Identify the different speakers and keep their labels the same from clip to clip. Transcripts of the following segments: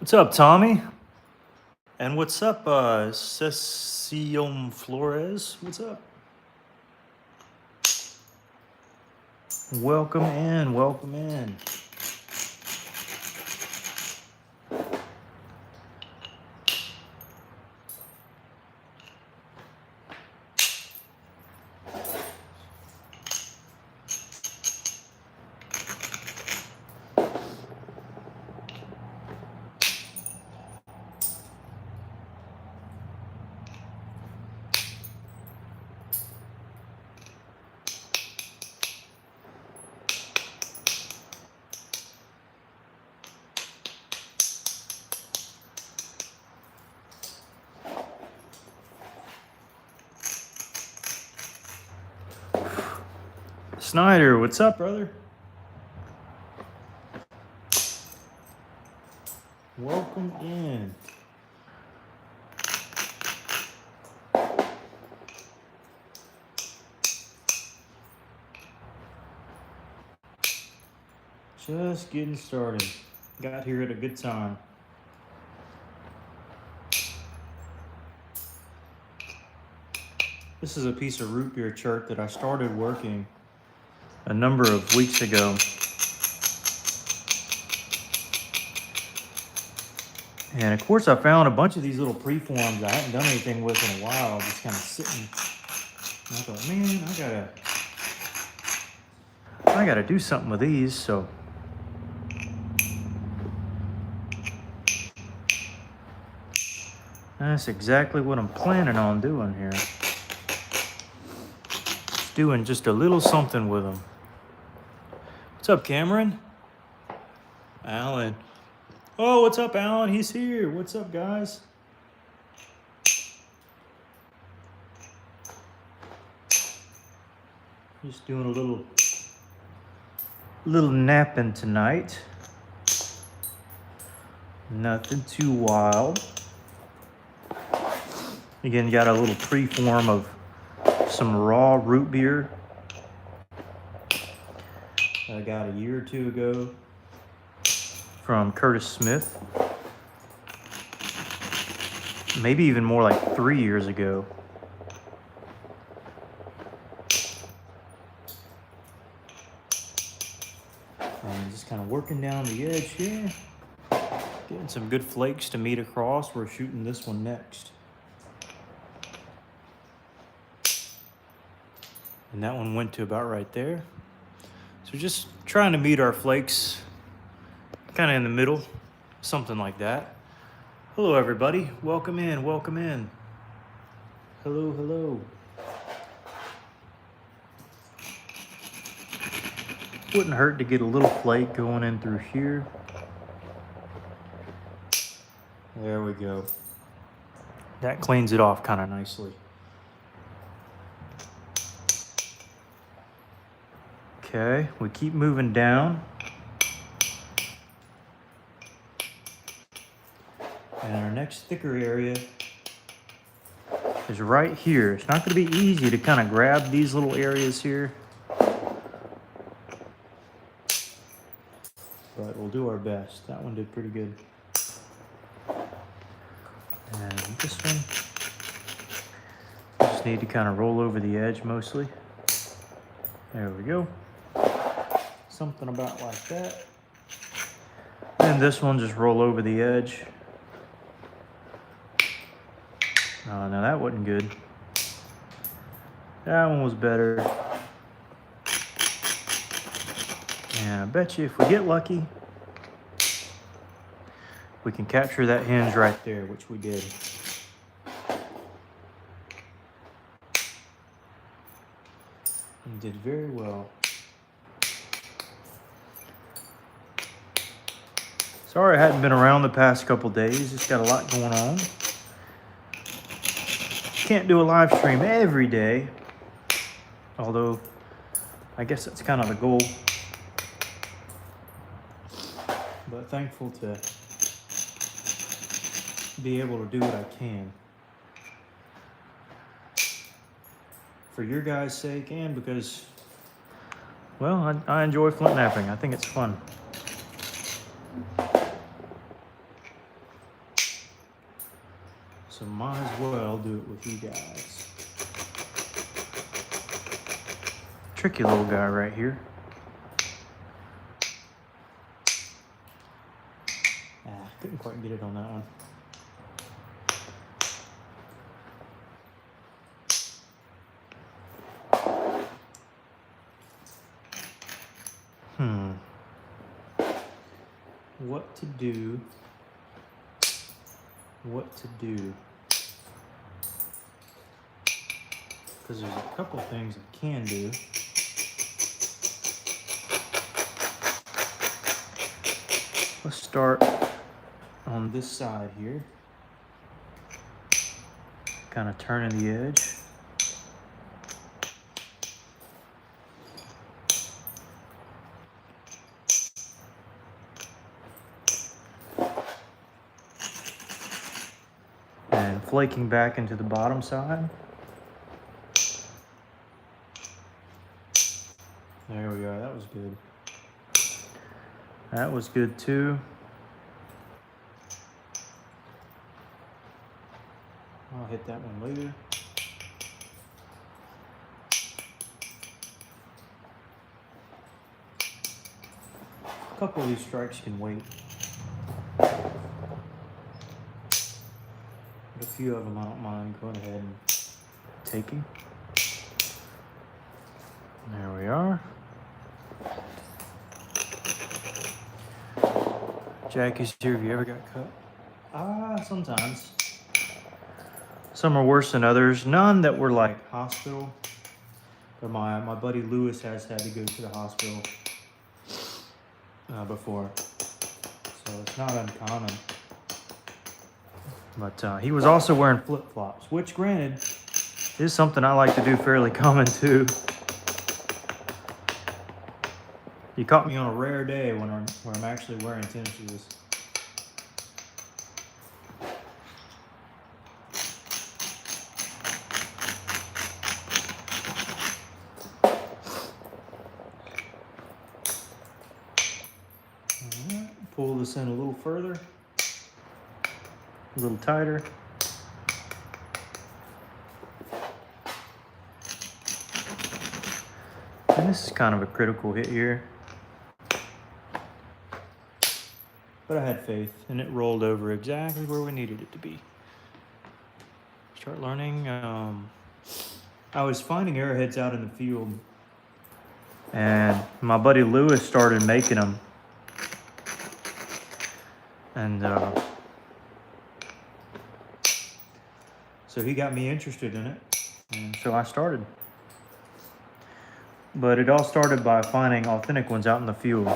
Speaker 1: What's up, Tommy? And what's up, Cecium Flores? What's up? Welcome in, welcome in. Snyder, what's up, brother? Welcome in. Just getting started. Got here at a good time. This is a piece of root beer chert that I started working a number of weeks ago. And of course I found a bunch of these little preforms I hadn't done anything with in a while, just kind of sitting. And I thought, man, I gotta do something with these, so. That's exactly what I'm planning on doing here. Just doing just a little something with them. What's up, Cameron? Alan. Oh, what's up, Alan? He's here. What's up, guys? Just doing a little napping tonight. Nothing too wild. Again, got a little preform of some raw root beer that I got a year or two ago from Curtis Smith. Maybe even more like 3 years ago. And just kind of working down the edge here. Getting some good flakes to meet across. We're shooting this one next. And that one went to about right there. So just trying to meet our flakes kind of in the middle, something like that. Hello, everybody. Welcome in, welcome in. Hello, hello. Wouldn't hurt to get a little flake going in through here. There we go. That cleans it off kind of nicely. Okay, we keep moving down. And our next thicker area is right here. It's not going to be easy to kind of grab these little areas here, but we'll do our best. That one did pretty good. And this one, just need to kind of roll over the edge mostly. There we go. Something about like that. And this one, just roll over the edge. Oh, no, that wasn't good. That one was better. And I bet you if we get lucky, we can capture that hinge right there, which we did. And did very well. Sorry I hadn't been around the past couple days. Just got a lot going on. Can't do a live stream every day, although I guess that's kind of the goal. But thankful to be able to do what I can for your guys' sake and because, well, I enjoy Flintknapping. I think it's fun. So might as well do it with you guys. Tricky little guy right here. Couldn't quite get it on that one. What to do? Because there's a couple things I can do. Let's start on this side here. Kind of turning the edge. And flaking back into the bottom side. There we are, that was good. That was good too. I'll hit that one later. A couple of these strikes can wait. But a few of them I don't mind going ahead and taking. There we are. Jackie's here. Have you ever got cut? Sometimes. Some are worse than others. None that were like hospital. But my buddy Lewis has had to go to the hospital before. So it's not uncommon. But he was also wearing flip-flops, which granted is something I like to do fairly common too. You caught me on a rare day when I'm actually wearing tennis shoes. Alright, pull this in a little further, a little tighter. And this is kind of a critical hit here. But I had faith, and it rolled over exactly where we needed it to be. Start learning. I was finding arrowheads out in the field, and my buddy Lewis started making them. And so he got me interested in it, and so I started. But it all started by finding authentic ones out in the field.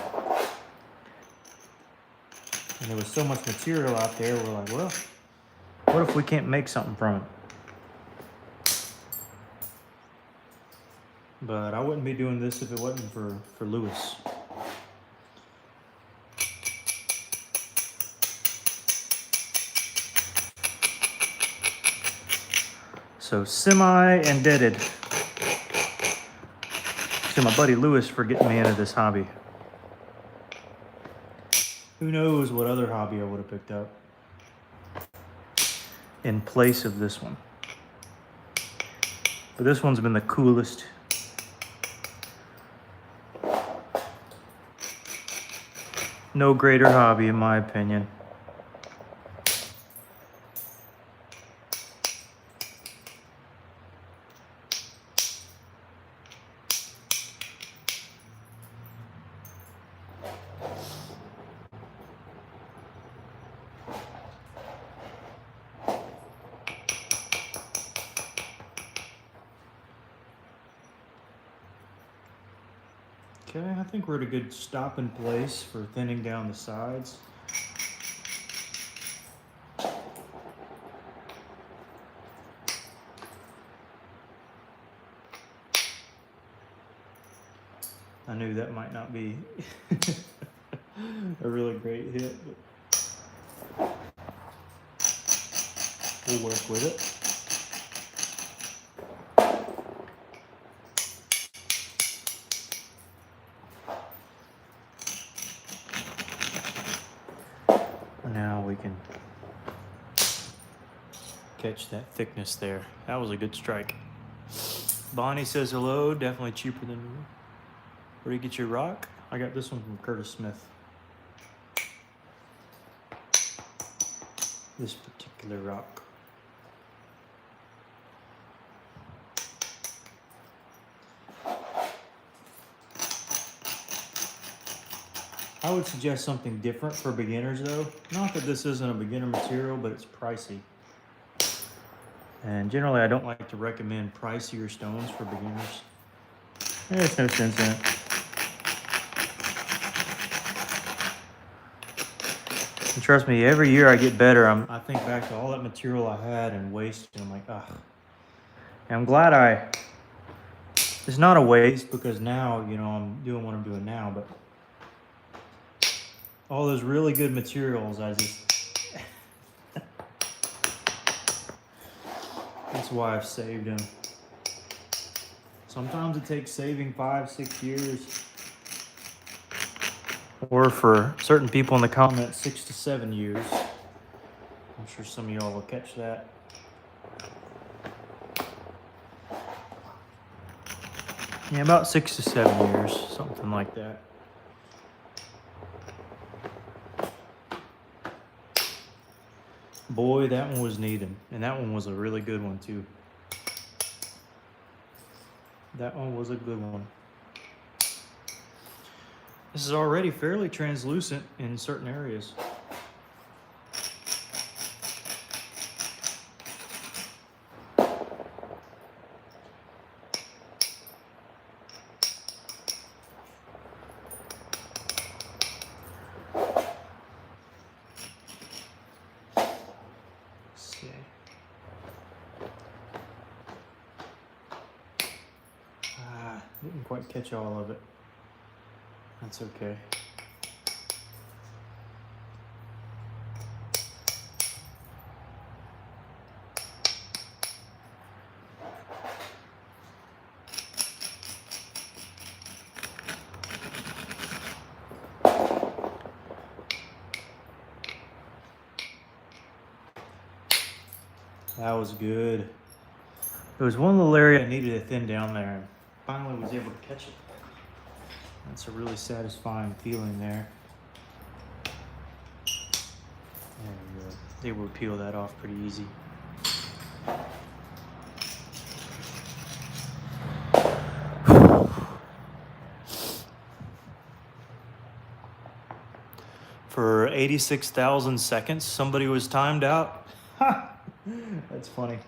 Speaker 1: And there was so much material out there, we're like, well, what if we can't make something from it? But I wouldn't be doing this if it wasn't for Lewis. So semi-indebted to my buddy Lewis for getting me into this hobby. Who knows what other hobby I would have picked up in place of this one. But this one's been the coolest. No greater hobby in my opinion. Okay, I think we're at a good stopping place for thinning down the sides. I knew that might not be a really great hit, but we'll work with it. Now we can catch that thickness there. That was a good strike. Bonnie says hello. Definitely cheaper than you. Where do you get your rock? I got this one from Curtis Smith. This particular rock. I would suggest something different for beginners though. Not that this isn't a beginner material, but it's pricey. And generally I don't like to recommend pricier stones for beginners. There's no sense in it. And trust me, every year I get better. I think back to all that material I had and wasted. I'm like, ah. And I'm glad it's not a waste because now, you know, I'm doing what I'm doing now, but all those really good materials, I just, that's why I've saved them. Sometimes it takes saving 5-6 years. Or for certain people in the comments, 6 to 7 years. I'm sure some of y'all will catch that. Yeah, about 6 to 7 years, something like that. Boy, that one was needed. And that one was a really good one too. That one was a good one. This is already fairly translucent in certain areas. Didn't quite catch all of it. That's okay. That was good. There was one little area I needed to thin down there and finally was able to catch it. That's a really satisfying feeling there. There we go. They will peel that off pretty easy. For 86,000 seconds, somebody was timed out. That's funny.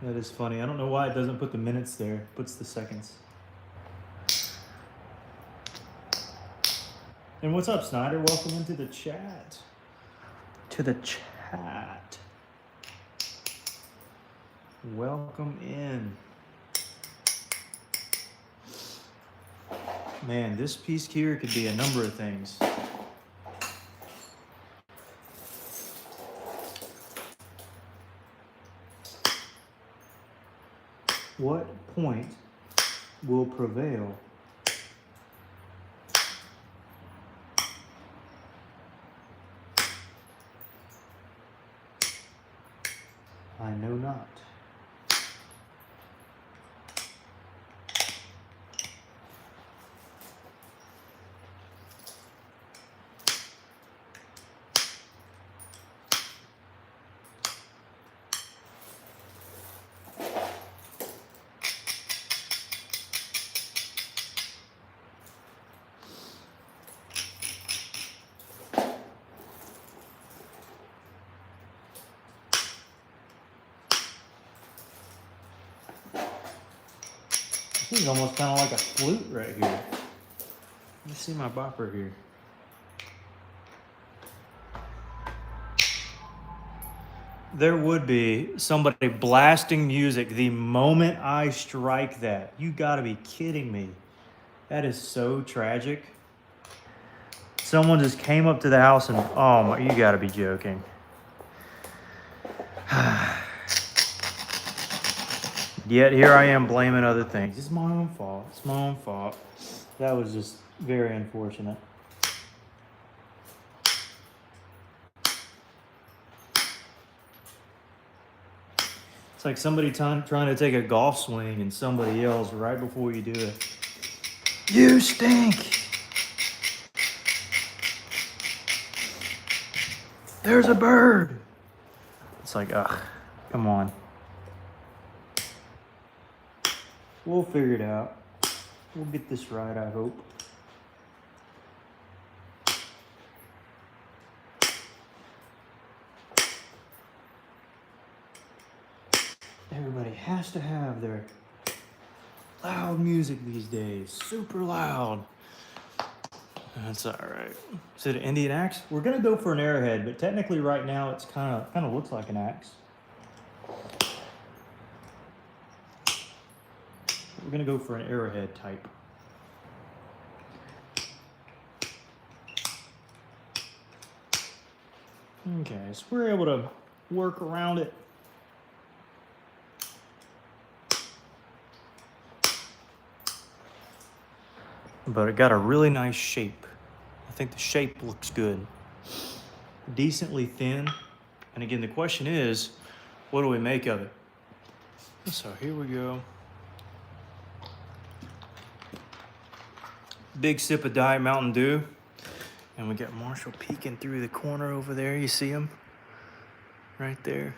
Speaker 1: That is funny. I don't know why it doesn't put the minutes there. It puts the seconds. And what's up, Snyder? Welcome into the chat. To the chat. Welcome in. Man, this piece here could be a number of things. What point will prevail? I know not. This is almost kind of like a flute right here. Let me see my bopper here. There would be somebody blasting music the moment I strike that. You gotta be kidding me. That is so tragic. Someone just came up to the house and, oh my, you gotta be joking. Yet here I am blaming other things. It's my own fault. It's my own fault. That was just very unfortunate. It's like somebody trying to take a golf swing and somebody yells right before you do it, "You stink! There's a bird!" It's like, ugh, come on. We'll figure it out. We'll get this right, I hope. Everybody has to have their loud music these days. Super loud. That's all right. Is it an Indian axe? We're gonna go for an arrowhead, but technically right now it's kind of looks like an axe. We're gonna go for an arrowhead type. Okay, so we're able to work around it. But it got a really nice shape. I think the shape looks good. Decently thin. And again, the question is, what do we make of it? So here we go. Big sip of Diet Mountain Dew. And we got Marshall peeking through the corner over there. You see him? Right there.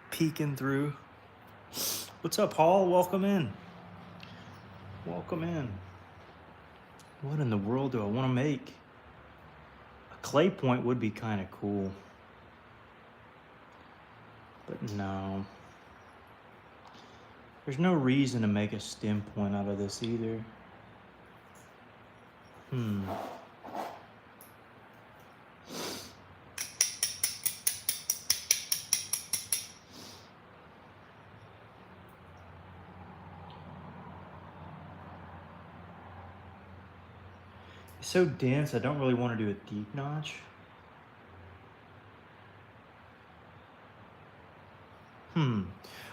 Speaker 1: Peeking through. What's up, Paul? Welcome in. Welcome in. What in the world do I want to make? A clay point would be kind of cool. But no. There's no reason to make a stem point out of this either. It's so dense, I don't really want to do a deep notch.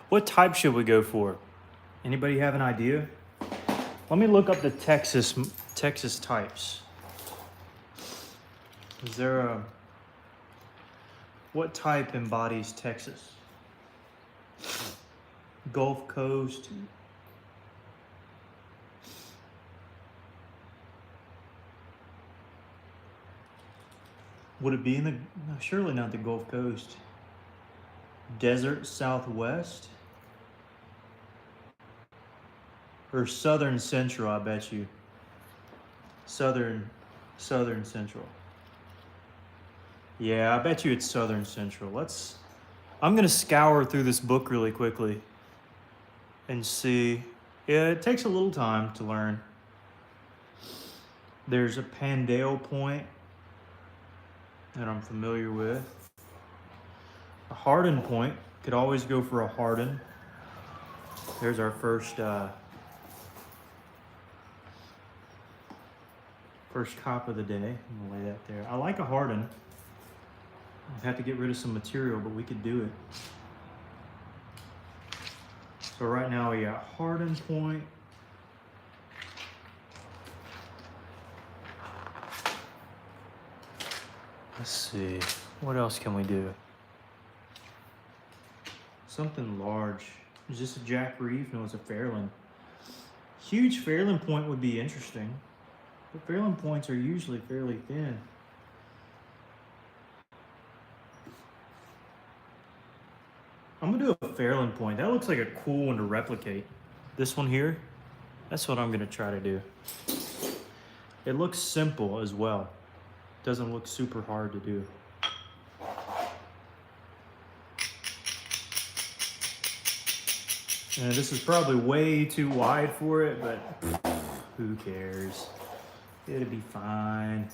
Speaker 1: What type should we go for? Anybody have an idea? Let me look up the Texas types. Is there a... What type embodies Texas? Gulf Coast. Would it be in the... No, surely not the Gulf Coast. Desert Southwest? Or Southern Central, I bet you. Southern Central. Yeah, I bet you it's Southern Central. I'm gonna scour through this book really quickly and see. Yeah, it takes a little time to learn. There's a Pandale point that I'm familiar with. A Hardin point, could always go for a Hardin. There's our first cop of the day. I'm gonna lay that there. I like a Hardin. I'd have to get rid of some material, but we could do it. So right now we got Hardin point. Let's see, what else can we do? Something large. Is this a Jack Reef? No, it's a Fairland. Huge Fairland point would be interesting. But Fairland points are usually fairly thin. I'm gonna do a Fairland point. That looks like a cool one to replicate. This one here, that's what I'm gonna try to do. It looks simple as well. Doesn't look super hard to do. And this is probably way too wide for it, but who cares? It'll be fine.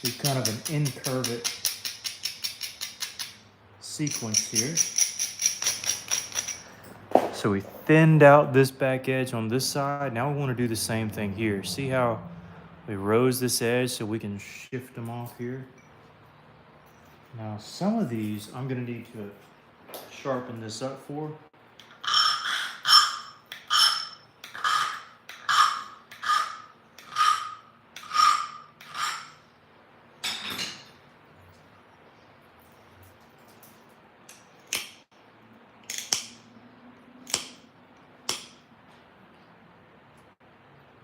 Speaker 1: do kind of an incurvate sequence here. So we thinned out this back edge on this side. Now we want to do the same thing here. See how we rose this edge so we can shift them off here? Now some of these I'm going to need to sharpen this up for.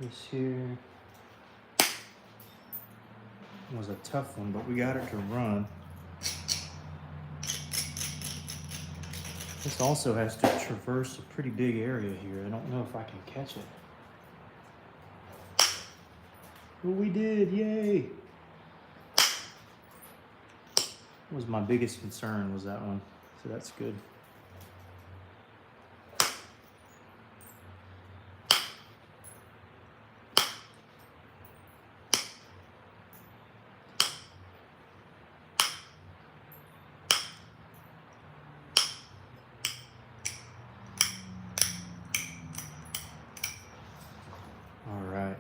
Speaker 1: This here was a tough one, but we got it to run. This also has to traverse a pretty big area here. I don't know if I can catch it. Oh, we did, yay! That was my biggest concern, was that one. So that's good.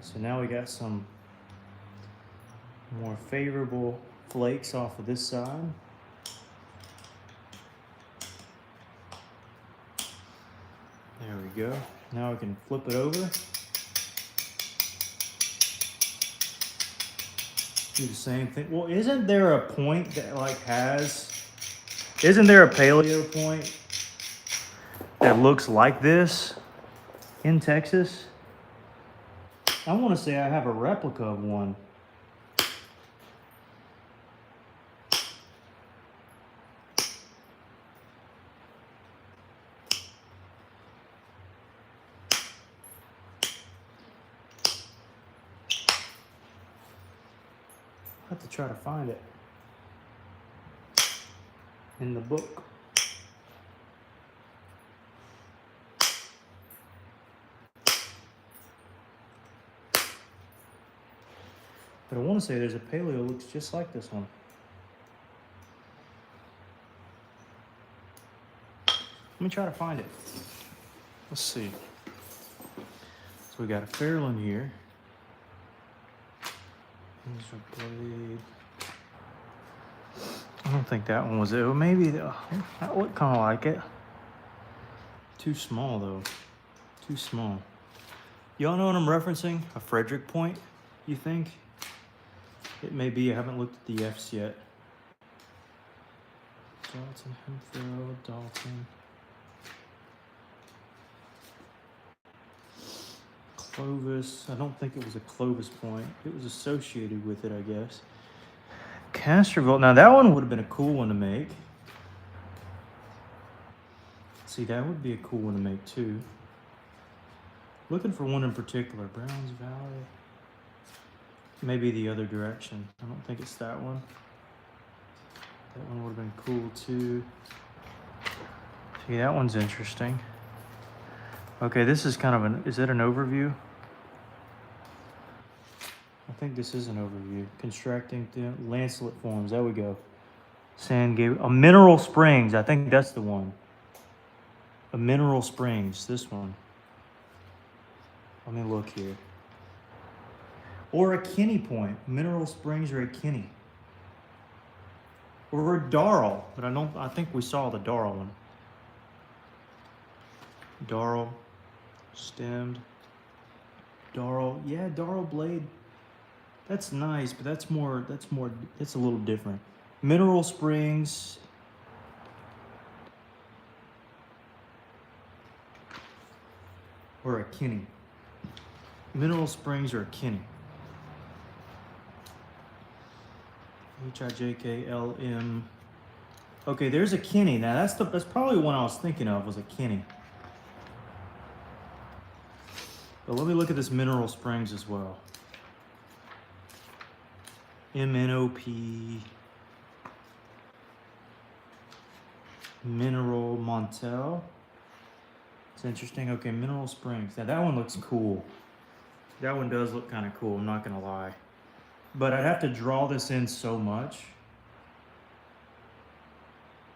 Speaker 1: So now we got some more favorable flakes off of this side. There we go. Now we can flip it over. Do the same thing. Well, isn't there a point that isn't there a paleo point that looks like this in Texas? I want to say I have a replica of one. I have to try to find it in the book. But I want to say there's a paleo that looks just like this one. Let me try to find it. Let's see. So we got a Fairland here. Here's a blade. I don't think that one was it. Well, maybe that looked kind of like it. Too small though. Too small. Y'all know what I'm referencing? A Frederick point, you think? It may be. I haven't looked at the F's yet. Dalton, Hemphill, Dalton. Clovis. I don't think it was a Clovis point. It was associated with it, I guess. Castroville. Now that one would have been a cool one to make. See, that would be a cool one to make too. Looking for one in particular. Browns Valley. Maybe the other direction. I don't think it's that one. That one would have been cool too. See, that one's interesting. Okay, this is kind of is that an overview? I think this is an overview. Constructing the lancelet forms. There we go. San Gabriel. Mineral Springs. I think that's the one. A Mineral Springs. This one. Let me look here. Or a Kinney point. Mineral Springs or a Kinney. Or a Darrell. But I think we saw the Darrell one. Darrell. Stemmed. Darrell. Yeah, Darrell blade. That's nice, but that's a little different. Mineral Springs. Or a Kinney. Mineral Springs or a Kinney. HIJKLM. Okay, there's a Kinney. Now that's probably one I was thinking of, was a Kinney. But let me look at this Mineral Springs as well. MNOP. Mineral Montel. It's interesting. Okay, Mineral Springs. Now that one looks cool. That one does look kind of cool, I'm not gonna lie. but I'd have to draw this in so much.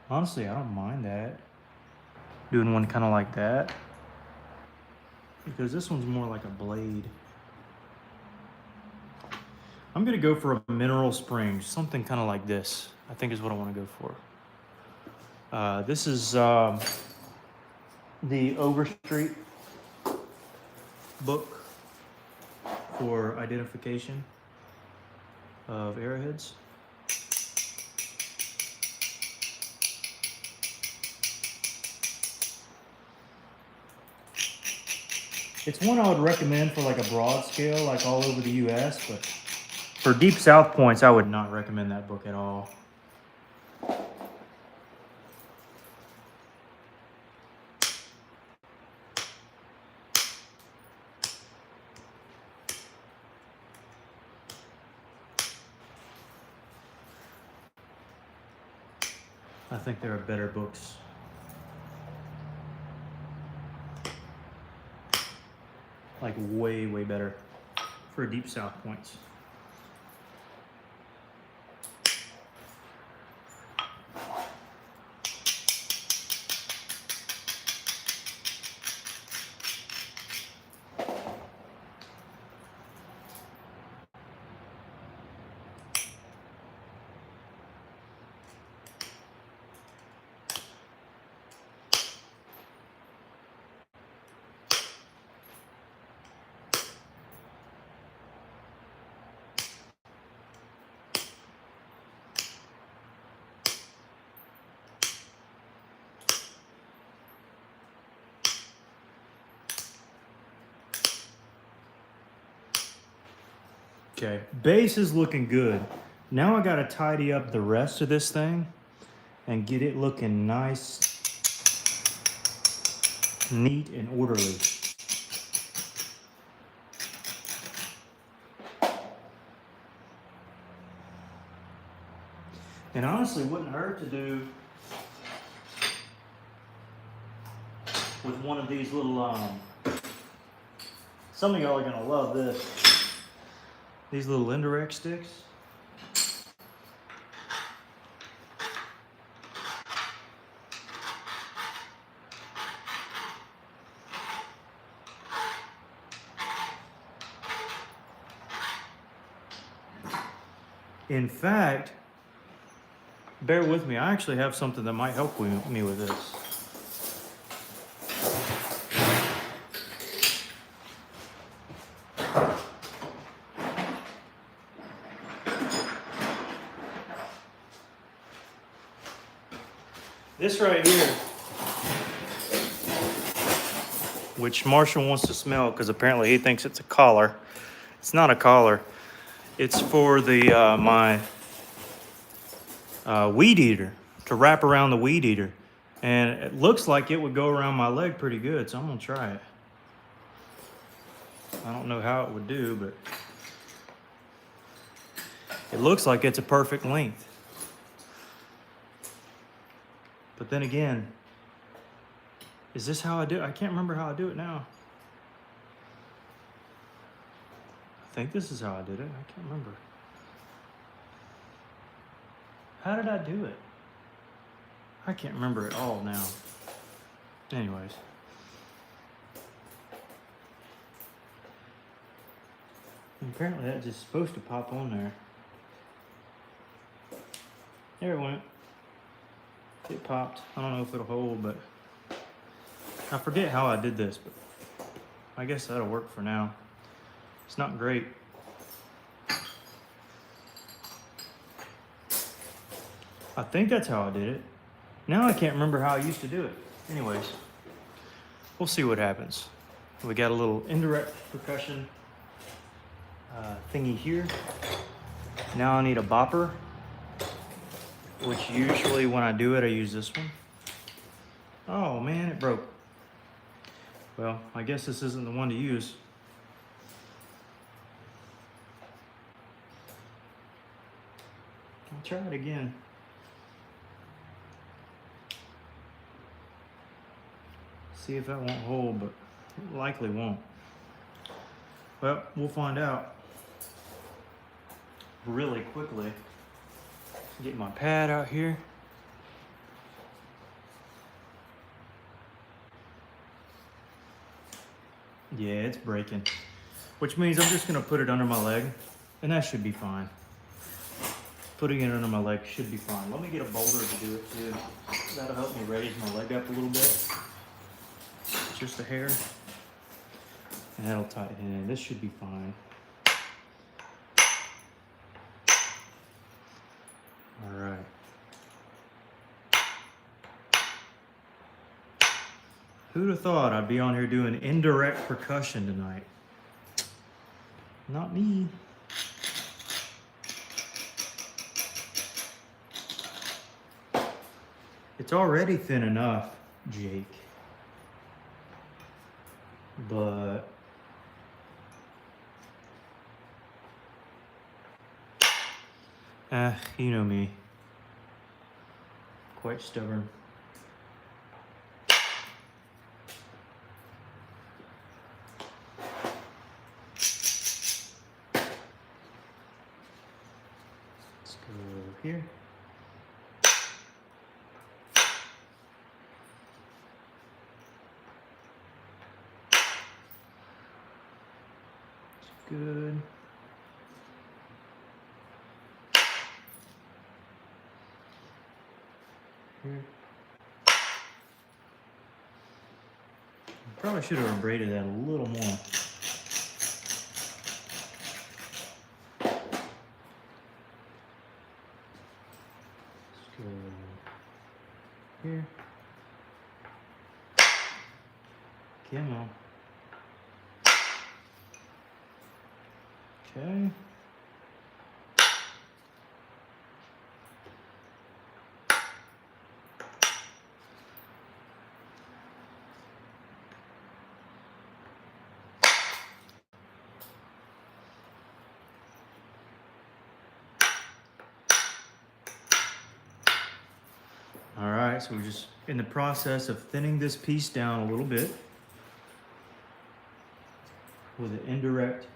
Speaker 1: Honestly, I don't mind that. Doing one kind of like that. Because this one's more like a blade. I'm gonna go for a mineral spring, something kind of like this. I think is what I want to go for. This is the Overstreet book for identification of arrowheads. It's one I would recommend for like a broad scale, like all over the US, but for deep south points, I would not recommend that book at all. I think there are better books. Like way, way better for deep south points. Okay, base is looking good. Now I gotta tidy up the rest of this thing and get it looking nice, neat, and orderly. And honestly, wouldn't hurt to do with one of these little, some of y'all are gonna love this. These little indirect sticks. In fact, bear with me, I actually have something that might help me with this. This right here, which Marshall wants to smell because apparently he thinks it's a collar. It's not a collar. It's for the my weed eater, to wrap around the weed eater. And it looks like it would go around my leg pretty good, so I'm gonna try it. I don't know how it would do, but it looks like it's a perfect length. But then again, is this how I do it? I can't remember how I do it now. I think this is how I did it. I can't remember. How did I do it? I can't remember at all now. Anyways. And apparently that's just supposed to pop on there. There it went. It popped. I don't know if it'll hold, but I forget how I did this, but I guess that'll work for now. It's not great. I think that's how I did it. Now I can't remember how I used to do it. Anyways, we'll see what happens. We got a little indirect percussion thingy here. Now I need a bopper, which usually when I do it, I use this one. Oh man, it broke. Well, I guess this isn't the one to use. I'll try it again. See if that won't hold, but it likely won't. Well, we'll find out. really quickly. Get my pad out here. Yeah, it's breaking, which means I'm just gonna put it under my leg, and that should be fine. Putting it under my leg should be fine. Let me get a boulder to do it too. That'll help me raise my leg up a little bit. Just a hair. And that'll tighten it in. This should be fine. All right. Who'd have thought I'd be on here doing indirect percussion tonight? Not me. It's already thin enough, Jake. But you know me. Quite stubborn. Let's go here. Good. Here. Probably should have braided that a little more. Let's go here. Come on. Okay. All right, so we're just in the process of thinning this piece down a little bit with an indirect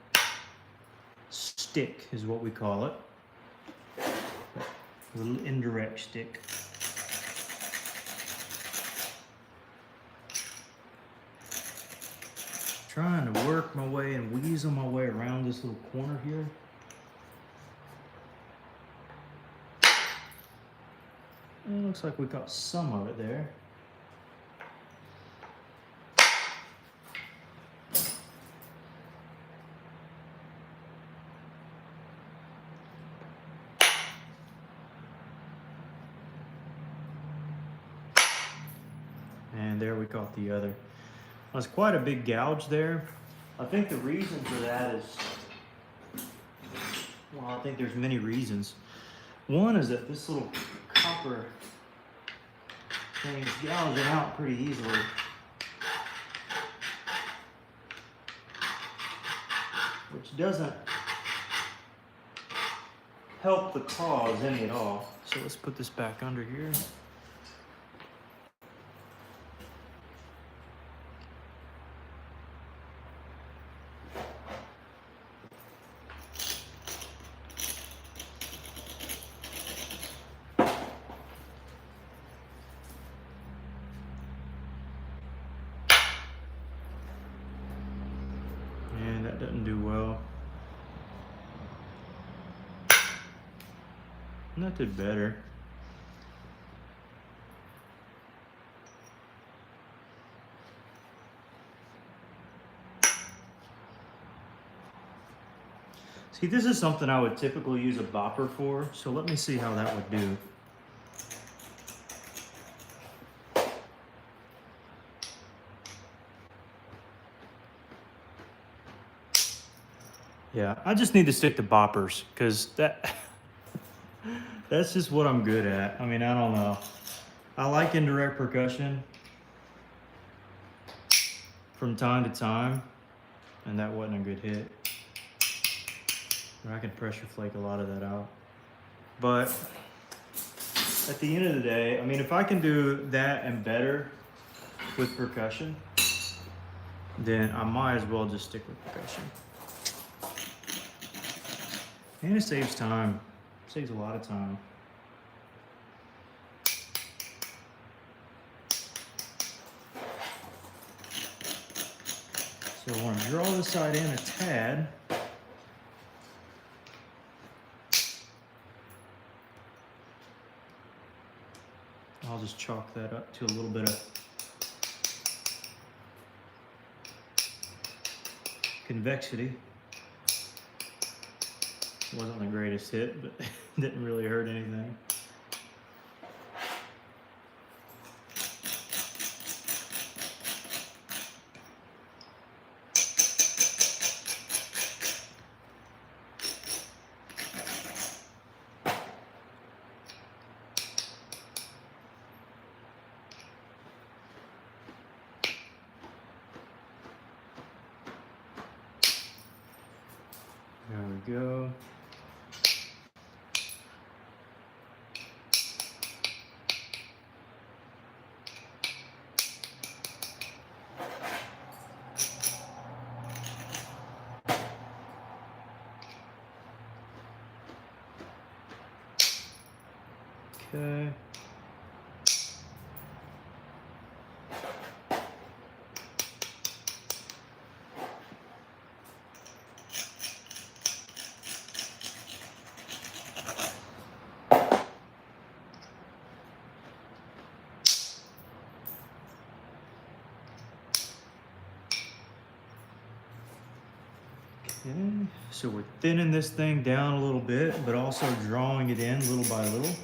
Speaker 1: stick is what we call it. A little indirect stick. Trying to work my way and weasel my way around this little corner here. It looks like we got some of it there. And there we got the other. That's quite a big gouge there. I think the reason for that is, well, I think there's many reasons. One is that this little copper thing is gouging out pretty easily. Which doesn't help the cause any at all. So let's put this back under here. And that doesn't do well. And that did better. See, this is something I would typically use a bopper for, so let me see how that would do. Yeah, I just need to stick to boppers, because that's just what I'm good at. I mean, I don't know. I like indirect percussion from time to time, and that wasn't a good hit. I can pressure flake a lot of that out. But at the end of the day, I mean, if I can do that and better with percussion, then I might as well just stick with percussion. And it saves time. Saves a lot of time. So I want to draw this side in a tad. I'll just chalk that up to a little bit of convexity. Wasn't the greatest hit, but didn't really hurt anything. There we go. Okay. Okay, so we're thinning this thing down a little bit, but also drawing it in little by little.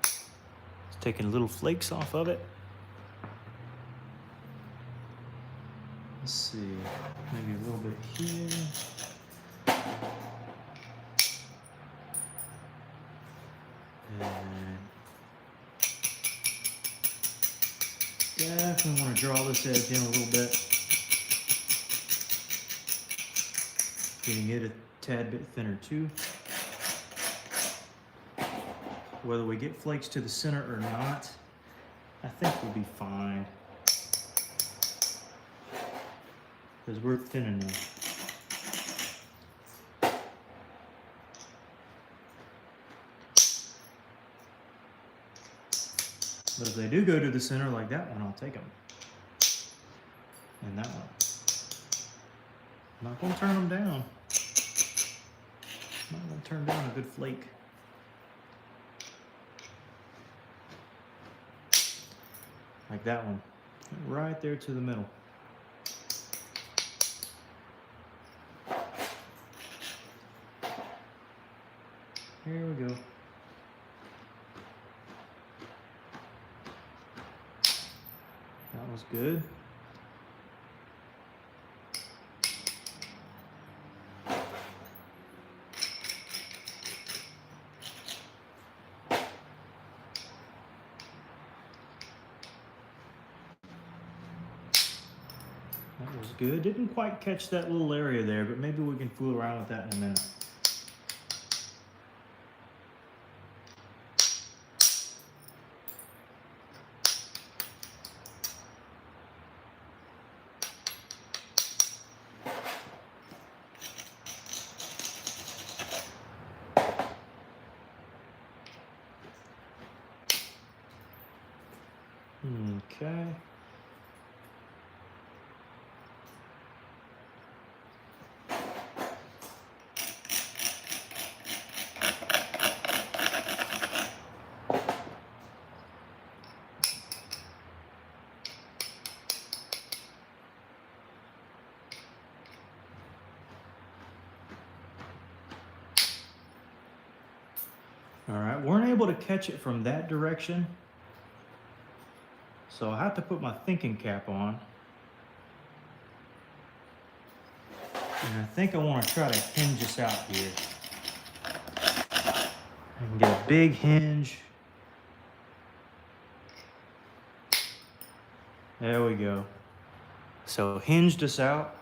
Speaker 1: Just taking little flakes off of it. Let's see, maybe a little bit here. And definitely want to draw this edge in a little bit. Getting it a tad bit thinner too. Whether we get flakes to the center or not, I think we'll be fine. Because we're thinning them. But if they do go to the center like that one, I'll take them. And that one. I'm not going to turn them down. I'm not going to turn down a good flake. Like that one. Right there to the middle. Here we go. That was good. That was good. Didn't quite catch that little area there, but maybe we can fool around with that in a minute. Okay. All right, weren't able to catch it from that direction. So I have to put my thinking cap on. And I think I want to try to hinge this out here. I can get a big hinge. There we go. So hinge this out,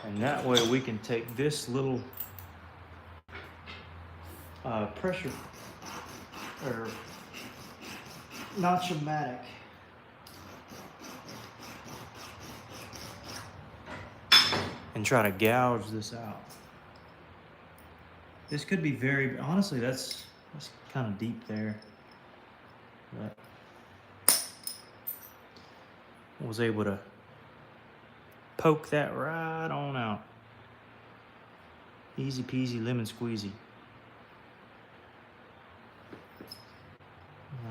Speaker 1: and that way we can take this little pressure or notch-o-matic and try to gouge this out. This could be very, honestly, that's kind of deep there. But I was able to poke that right on out. Easy peasy lemon squeezy.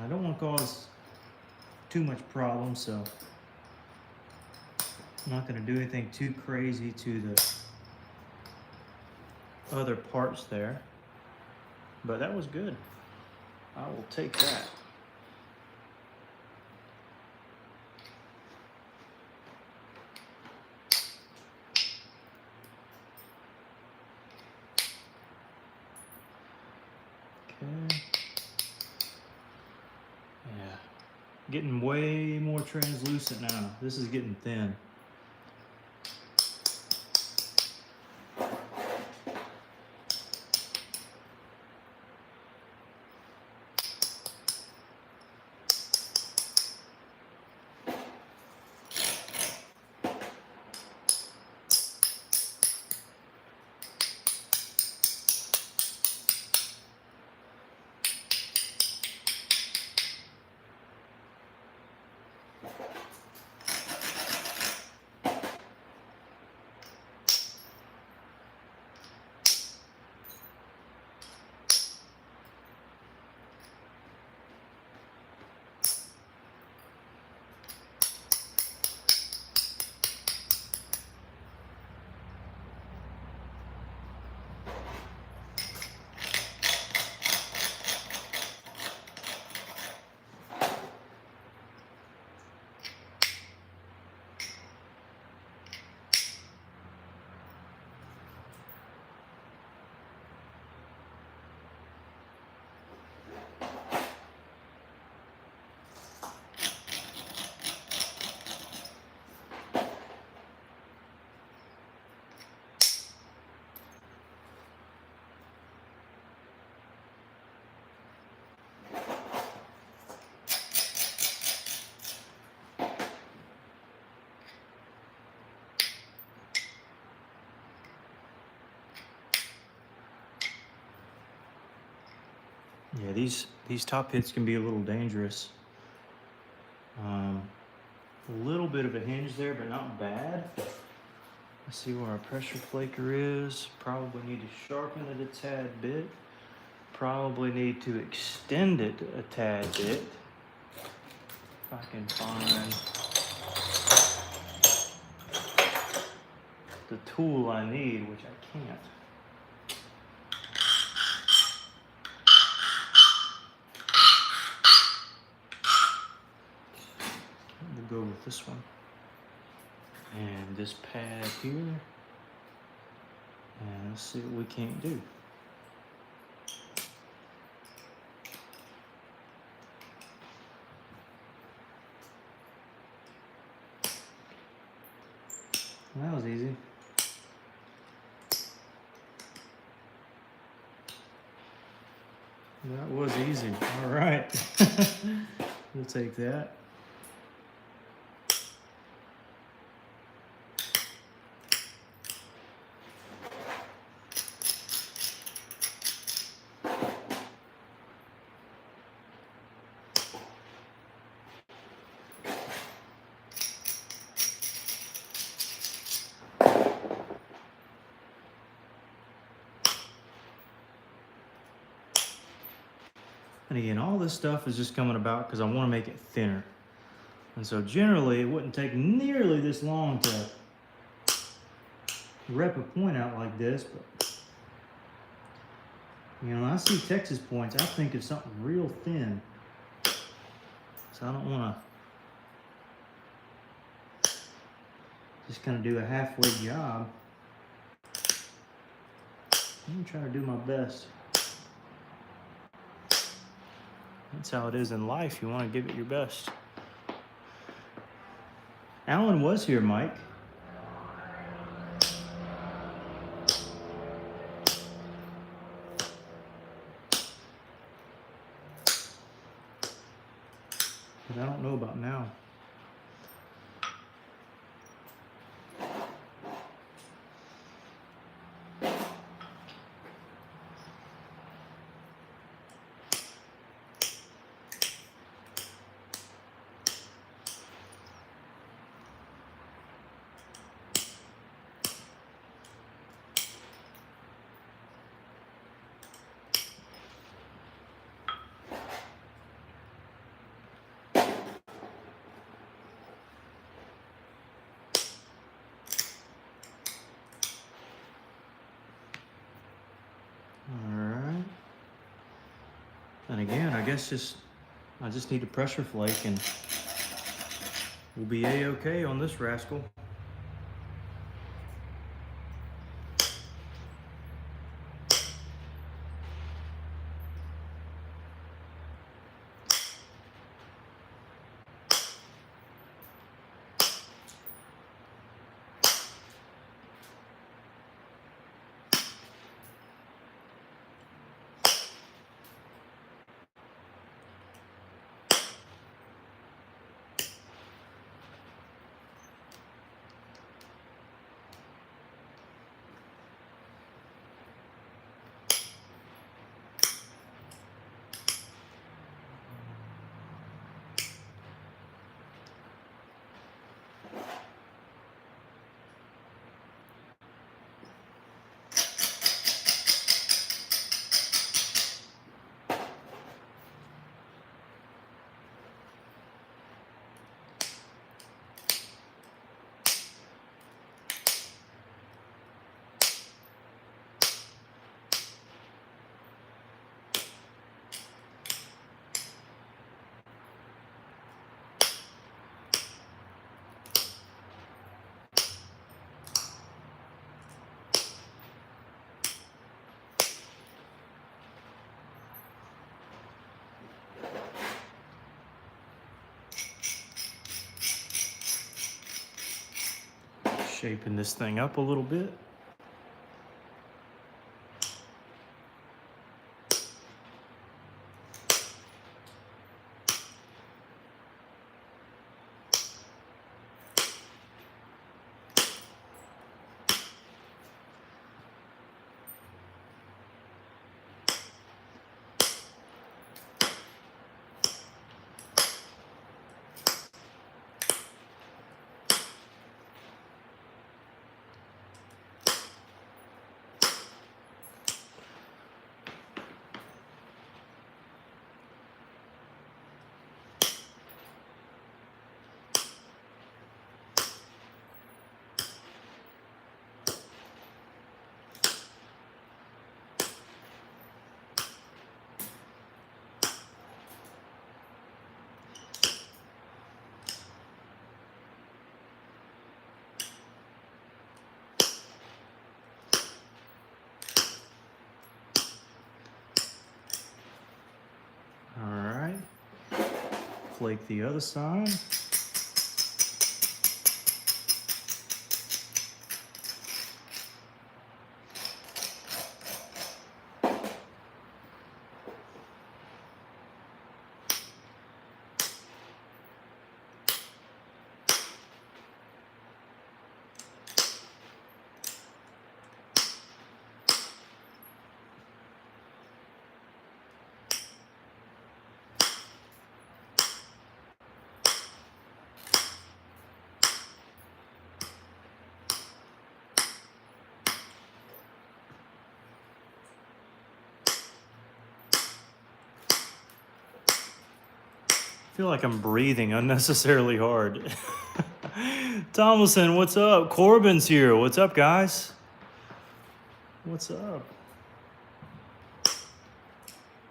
Speaker 1: I don't want to cause too much problem, so I'm not going to do anything too crazy to the other parts there. But that was good. I will take that. Okay. Yeah. Getting way more translucent now. This is getting thin. Yeah, these top hits can be a little dangerous. A little bit of a hinge there, but not bad. Let's see where our pressure flaker is. Probably need to sharpen it a tad bit. Probably need to extend it a tad bit. If I can find the tool I need, which I can't. We'll go with this one. And this pad here. And let's see what we can't do. Well, that was easy. That was easy. All right. We'll take that. And again, all this stuff is just coming about because I want to make it thinner. And so generally, it wouldn't take nearly this long to rep a point out like this. But, you know, when I see Texas points, I think it's something real thin. So I don't want to just kind of do a halfway job. I'm going to try to do my best. That's how it is in life. You want to give it your best. Alan was here, Mike. But I don't know about now. And again, I guess I just need to pressure flake and we'll be a-okay on this rascal. Shaping this thing up a little bit. Flake the other side. I feel like I'm breathing unnecessarily hard. Tomlinson, what's up? Corbin's here. What's up, guys? What's up?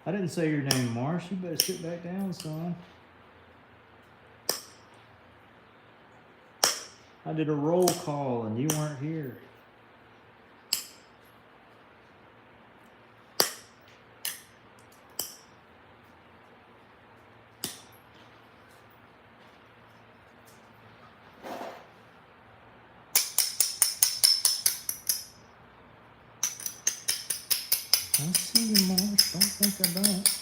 Speaker 1: I didn't say your name, Marsh. You better sit back down, son. I did a roll call and you weren't here. I see you, Marsh. Don't think I don't.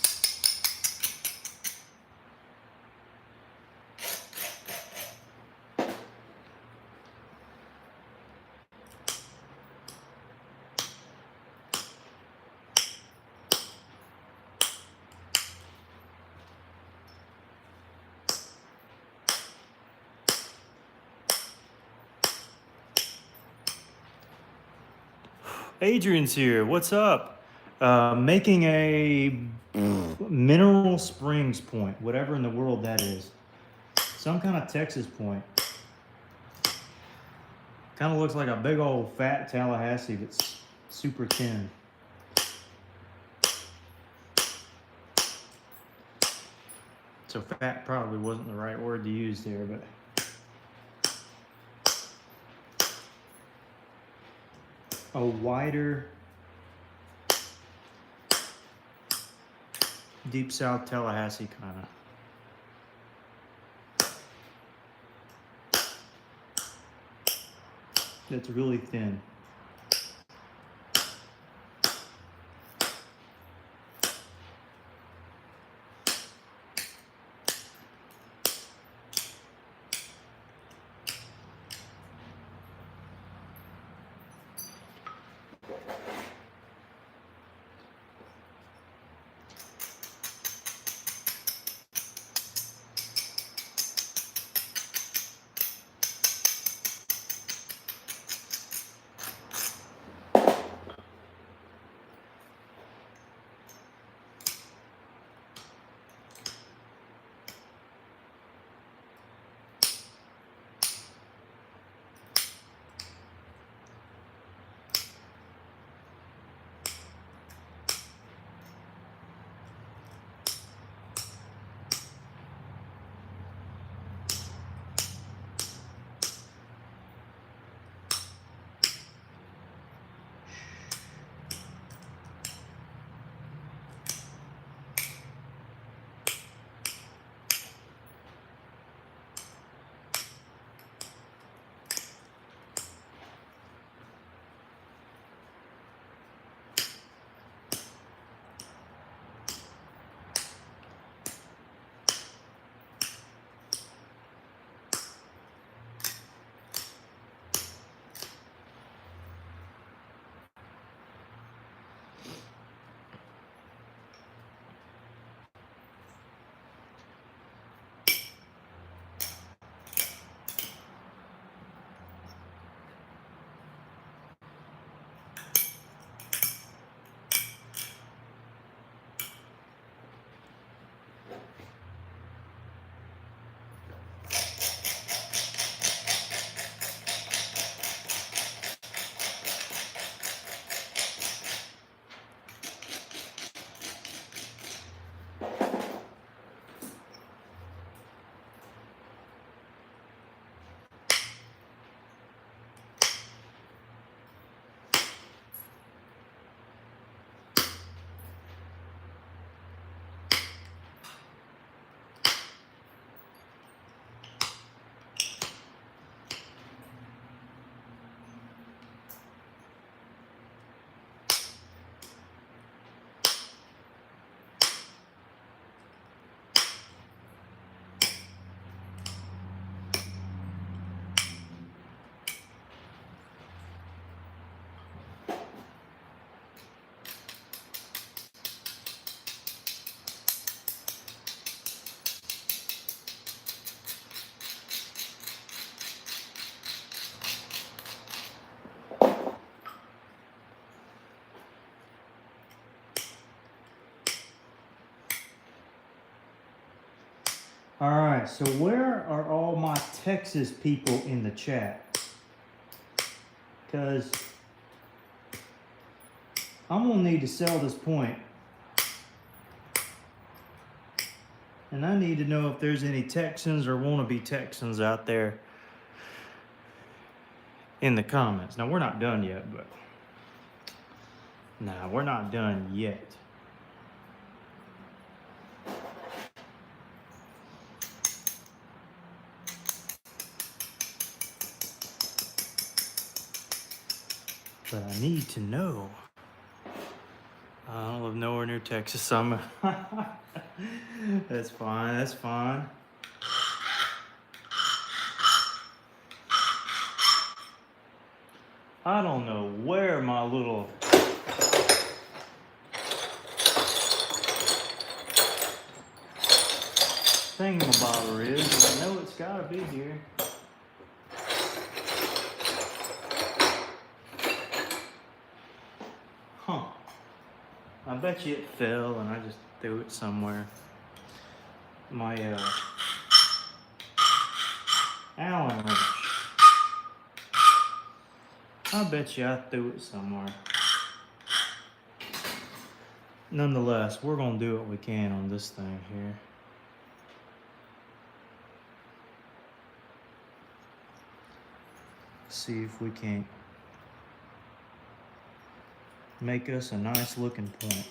Speaker 1: Adrian's here. What's up? Making a mineral springs point, whatever in the world that is. Some kind of Texas point. Kind of looks like a big old fat Tallahassee that's super thin. So fat probably wasn't the right word to use there, but a wider Deep South Tallahassee kind of. That's really thin. All right, so where are all my Texas people in the chat? Because I'm gonna need to sell this point. And I need to know if there's any Texans or wannabe Texans out there in the comments. Now, we're not done yet, but nah, we're not done yet. But I need to know. I don't live nowhere near Texas. I'm that's fine. That's fine. I don't know where my little thingamabobber is, but I know it's gotta be here. Huh. I bet you it fell and I just threw it somewhere. My Allen wrench. I bet you I threw it somewhere. Nonetheless, we're gonna do what we can on this thing here. see if we can't make us a nice looking point.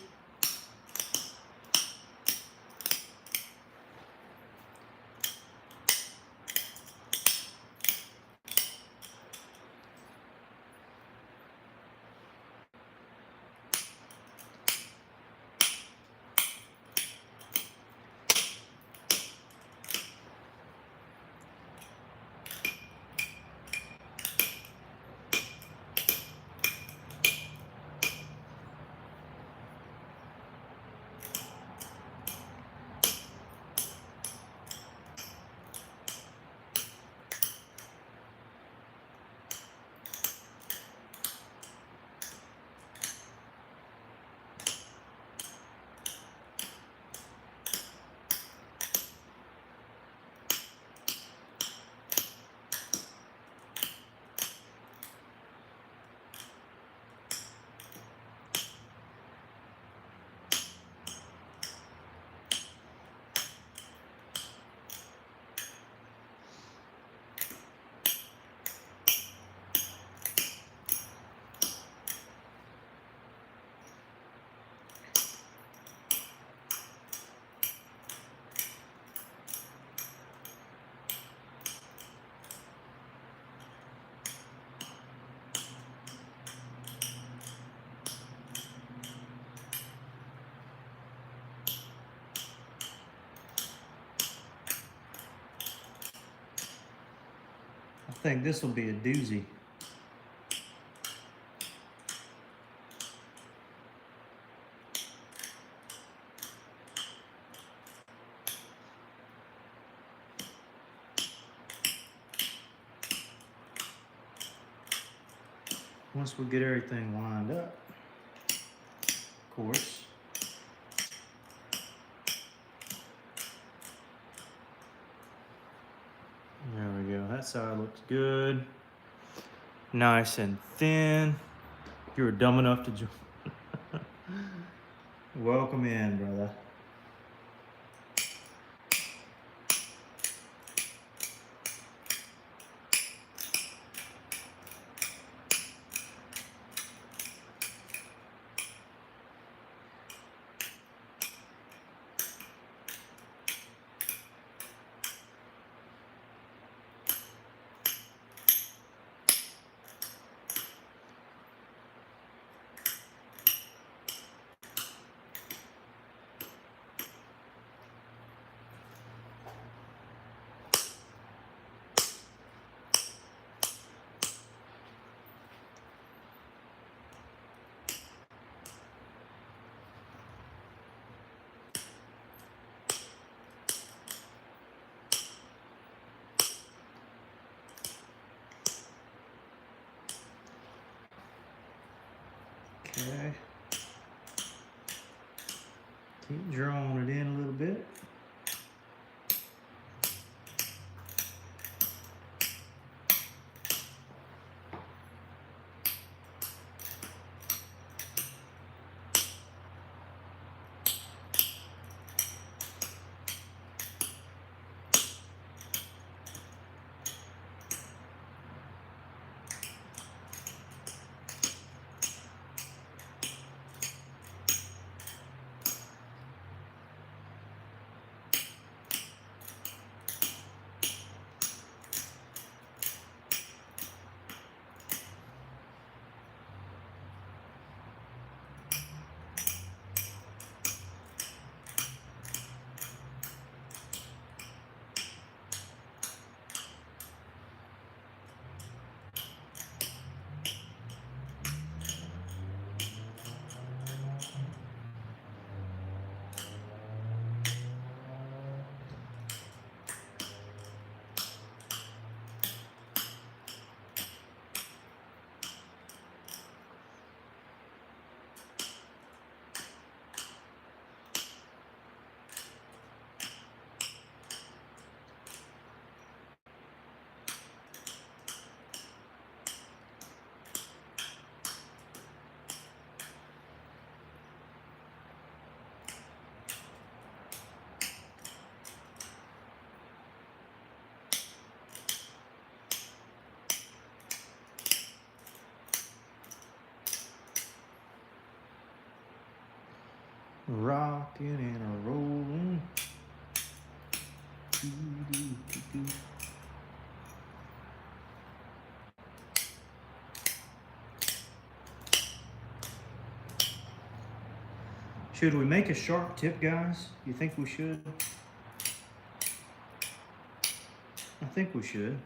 Speaker 1: I think this will be a doozy. Once we get everything lined up, of course. There we go. That side looks good. Nice and thin. You were dumb enough to join. Welcome in, brother. Okay. Keep drawing it in a little bit. Rocking and a rolling. Should we make a sharp tip, guys? You think we should? I think we should.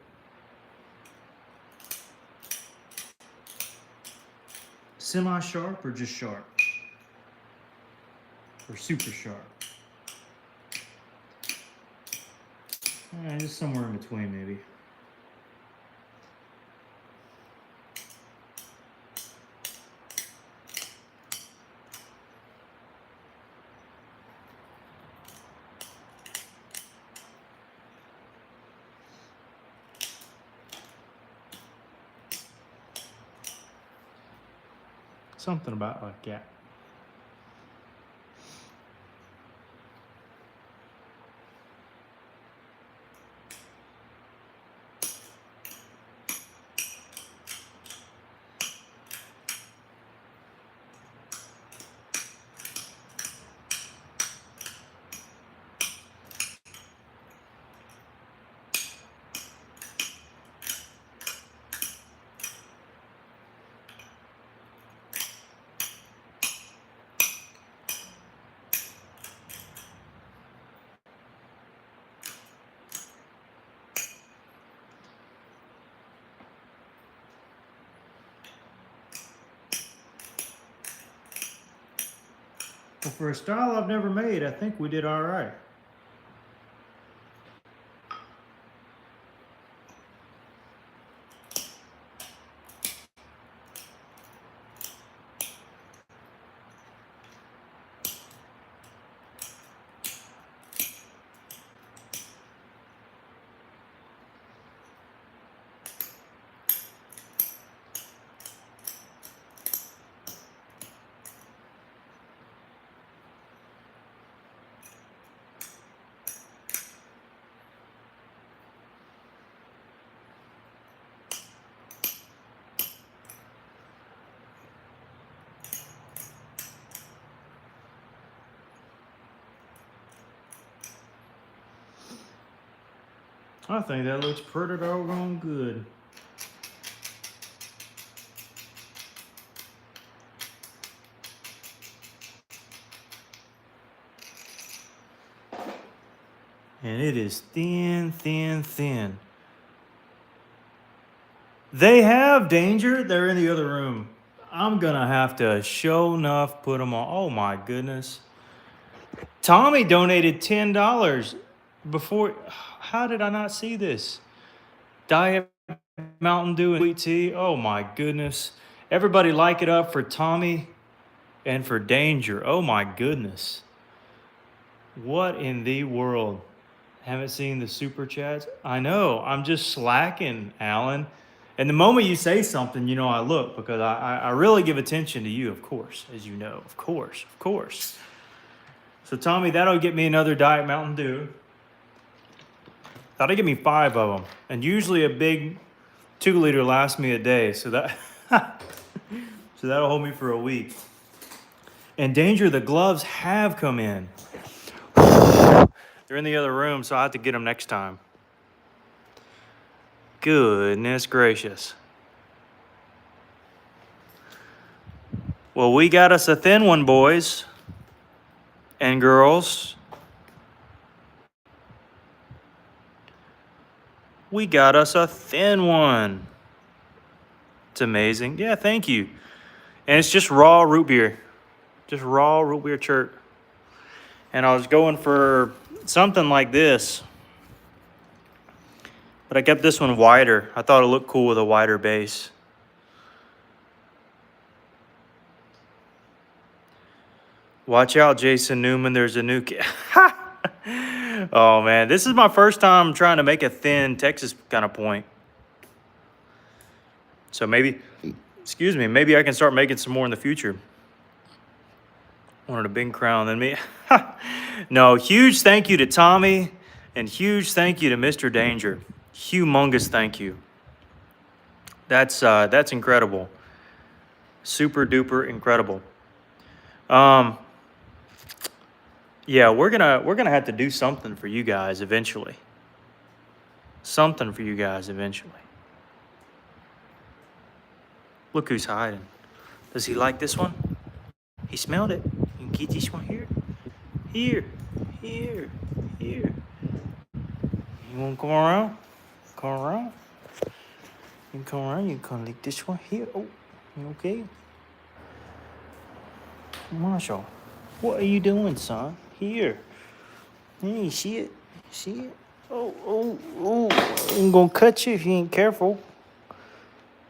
Speaker 1: Semi-sharp or just sharp? Or super sharp? Just somewhere in between, maybe. Something about like that. Well, for a style I've never made, I think we did all right. I think that looks pretty doggone good. And it is thin, thin, thin. They have Danger. They're in the other room. I'm gonna have to show enough put them on. Oh my goodness. Tommy donated $10 before. How did I not see this? Diet Mountain Dew and sweet tea. Oh my goodness. Everybody like it up for Tommy and for Danger. Oh my goodness. What in the world? Haven't seen the super chats? I know. I'm just slacking, Alan. And the moment you say something, you know I look because I really give attention to you, of course, as you know. Of course, of course. So, Tommy, that'll get me another Diet Mountain Dew. That'll get me 5 of them. And usually a big 2-liter lasts me a day. So that'll hold me for a week. And Danger, the gloves have come in. They're in the other room, so I have to get them next time. Goodness gracious. Well, we got us a thin one, boys and girls. We got us a thin one. It's amazing. Yeah, thank you. And it's just raw root beer. Just raw root beer chert. And I was going for something like this. But I kept this one wider. I thought it looked cool with a wider base. Watch out, Jason Newman. There's a new kid. Oh, man. This is my first time trying to make a thin Texas kind of point. So maybe, excuse me, maybe I can start making some more in the future. Wanted a big crown than me. No, huge thank you to Tommy and huge thank you to Mr. Danger. Humongous thank you. That's incredible. Super duper incredible. Yeah, we're gonna have to do something for you guys eventually. Something for you guys eventually. Look who's hiding. Does he like this one? He smelled it. You can get this one here. Here. Here. Here. You wanna come around? Come around? You can come around, you can lick this one here. Oh, you okay? Marshall, what are you doing, son? Here. Hey, you see it? See it? Oh. I'm gonna cut you if you ain't careful.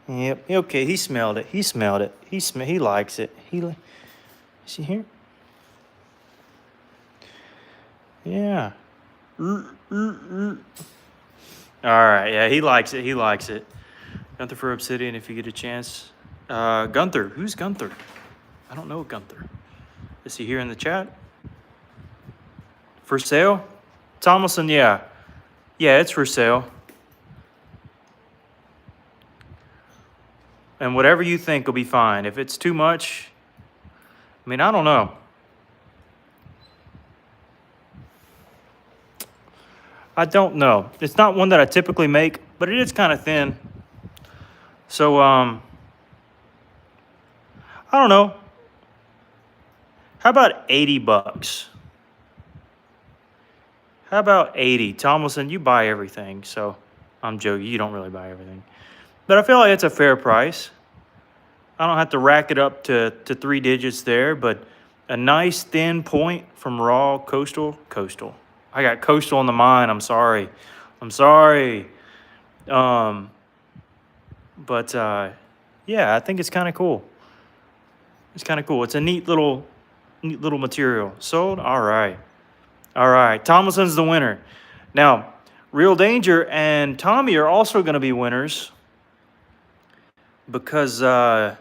Speaker 1: Yep. Okay, he smelled it. He smelled it. He likes it. See here? Yeah. All right. Yeah, he likes it. He likes it. Gunther for Obsidian if you get a chance. Gunther. Who's Gunther? I don't know Gunther. Is he here in the chat? For sale? Tomlinson, yeah. Yeah, it's for sale. And whatever you think will be fine. If it's too much, I mean, I don't know. I don't know. It's not one that I typically make, but it is kind of thin. So, I don't know. How about 80 bucks? How about 80? Tomlinson, you buy everything. So, I'm joking. You don't really buy everything. But I feel like it's a fair price. I don't have to rack it up to 3 digits there, but a nice thin point from Raw Coastal. I got Coastal in the mind. I'm sorry. But yeah, I think it's kind of cool. It's kind of cool. It's a neat little material. Sold? All right. Tomlinson's the winner. Now, Real Danger and Tommy are also going to be winners because I'm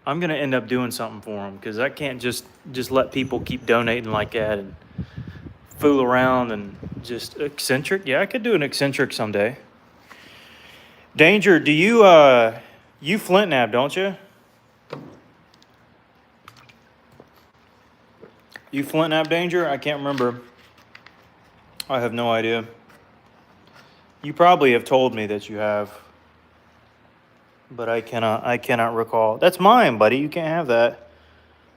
Speaker 1: going to end up doing something for them because I can't just let people keep donating like that and fool around and just eccentric. Yeah, I could do an eccentric someday. Danger, do you flint nap, don't you? You flint nap, Danger? I can't remember. I have no idea. You probably have told me that you have, but I cannot recall. That's mine, buddy. You can't have that.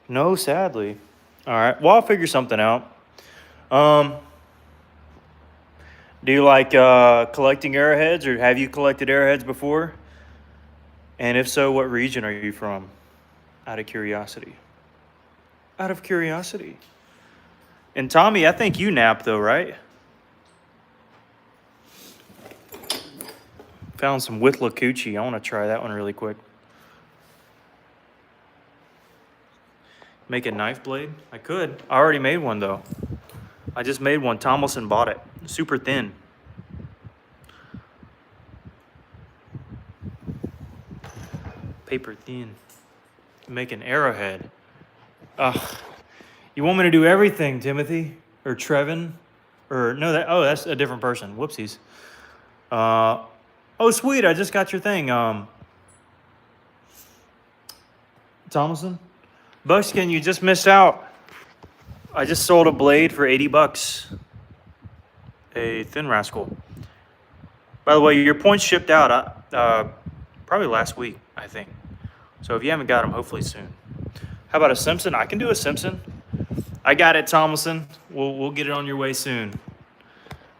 Speaker 1: No, sadly. All right. Well, I'll figure something out. Do you like collecting arrowheads, or have you collected arrowheads before? And if so, what region are you from? Out of curiosity. And Tommy, I think you nap though, right? Found some Withlacoochee. I want to try that one really quick. Make a knife blade? I could. I already made one though. I just made one. Tomlinson bought it. Super thin. Paper thin. Make an arrowhead. Ugh. You want me to do everything, Timothy? Or Trevin? Or no, that's a different person. Whoopsies. Oh, sweet. I just got your thing. Tomlinson? Buckskin, you just missed out. I just sold a blade for 80 bucks. A thin rascal. By the way, your points shipped out probably last week, I think. So if you haven't got them, hopefully soon. How about a Simpson? I can do a Simpson. I got it, Tomlinson. We'll get it on your way soon.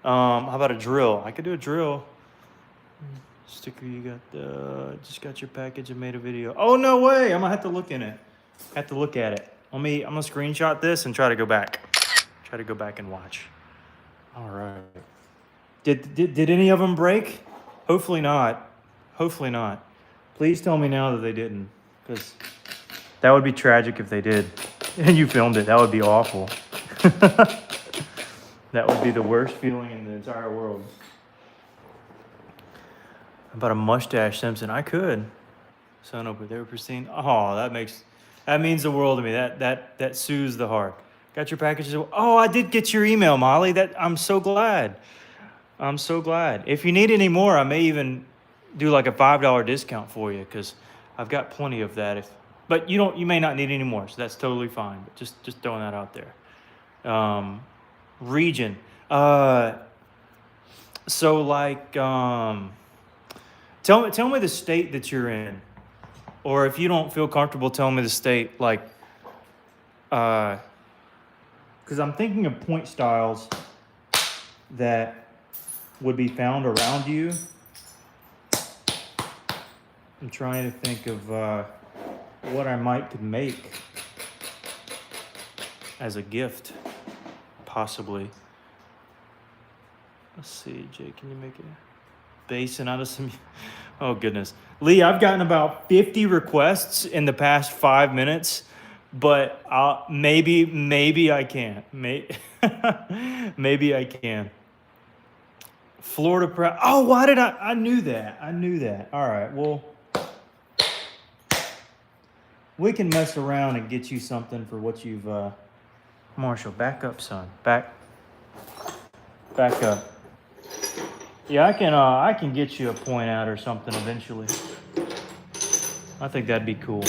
Speaker 1: How about a drill? I could do a drill. Sticker, you got just got your package and made a video. Oh, no way. I'm gonna have to look in it. Have to look at it. I'm gonna screenshot this and try to go back. Try to go back and watch. All right. Did any of them break? Hopefully not. Hopefully not. Please tell me now that they didn't, because that would be tragic if they did. And you filmed it. That would be awful. That would be the worst feeling in the entire world. How about a mustache Simpson? I could. Sun over there, pristine. Oh, that means the world to me. That soothes the heart. Got your packages. Oh, I did get your email, Molly. I'm so glad. I'm so glad. If you need any more, I may even do like a $5 discount for you because I've got plenty of that. But you may not need any more, so that's totally fine. But just throwing that out there. Region. So like, tell me the state that you're in, or if you don't feel comfortable telling me the state, like, because I'm thinking of point styles that would be found around you. I'm trying to think of what I might could make as a gift, possibly. Let's see, Jay, can you make it basin out of some? Oh goodness, Lee, I've gotten about 50 requests in the past 5 minutes, but maybe I can. Maybe I can. Florida. Oh, why did I knew that. I knew that. All right, well, we can mess around and get you something for what you've. Marshall, back up, son. Back up. Yeah, I can get you a point out or something eventually. I think that'd be cool.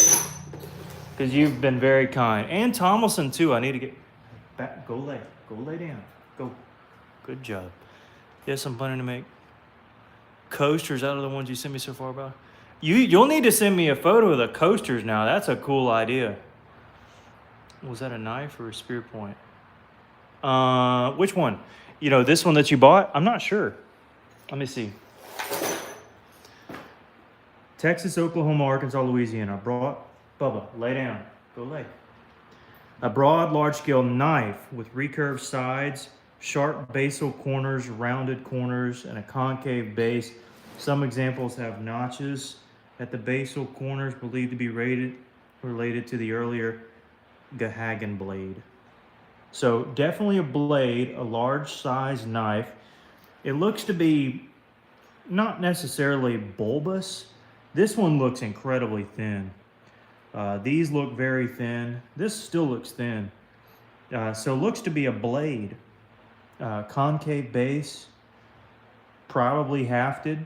Speaker 1: Because you've been very kind. And Tomlinson too. I need to get back. Go lay down. Go. Good job. Yes, I'm planning to make coasters out of the ones you sent me so far about. You'll need to send me a photo of the coasters now. That's a cool idea. Was that a knife or a spear point? Which one? This one that you bought? I'm not sure. Let me see. Texas, Oklahoma, Arkansas, Louisiana. Bubba, lay down. Go lay. A broad, large-scale knife with recurved sides, sharp basal corners, rounded corners, and a concave base. Some examples have notches at the basal corners, believed to be related to the earlier Gahagan blade. So definitely a blade, a large-sized knife. It looks to be not necessarily bulbous. This one looks incredibly thin. These look very thin. This still looks thin. So looks to be a blade. Concave base, probably hafted.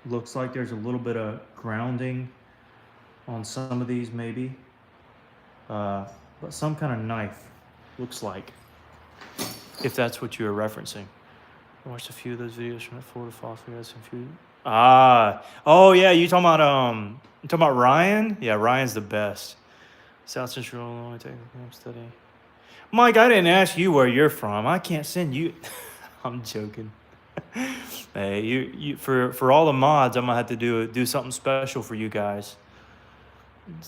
Speaker 1: Looks like there's a little bit of grounding on some of these maybe. But some kind of knife, looks like, if that's what you were referencing. I watched a few of those videos from the Florida Phosphate. Some few. Oh yeah, you talking about Ryan? Yeah, Ryan's the best. South Central Illinois Technical Study. Mike, I didn't ask you where you're from. I can't send you. I'm joking. Hey, you for all the mods, I'm gonna have to do something special for you guys.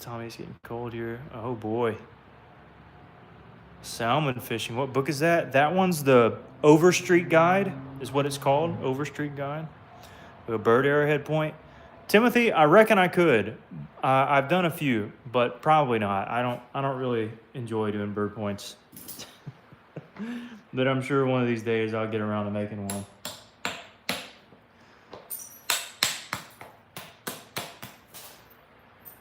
Speaker 1: Tommy's getting cold here. Oh boy. Salmon fishing. What book is that? That one's the Overstreet Guide, is what it's called. Overstreet Guide. A bird arrowhead point. Timothy, I reckon I could. I've done a few, but probably not. I don't really enjoy doing bird points. But I'm sure one of these days I'll get around to making one.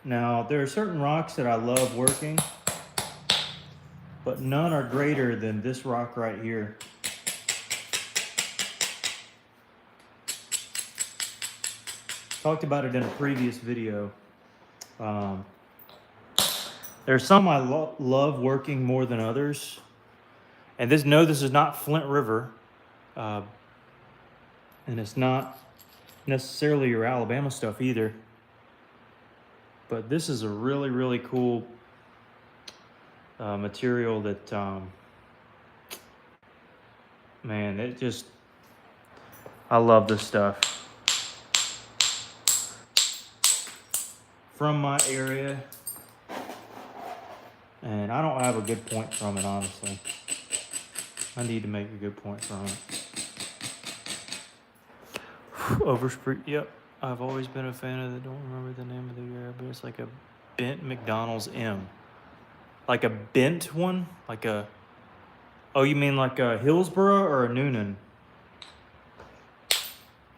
Speaker 1: Now, there are certain rocks that I love working, but none are greater than this rock right here. Talked about it in a previous video. There's some I love working more than others. And this is not Flint River. And it's not necessarily your Alabama stuff either. But this is a really, really cool material that, man, I love this stuff. From my area, and I don't have a good point from it, honestly. I need to make a good point from it. Overstreet, yep. I've always been a fan of don't remember the name of the area, but it's like a bent McDonald's M. Like a bent one? Oh, you mean like a Hillsborough or a Noonan?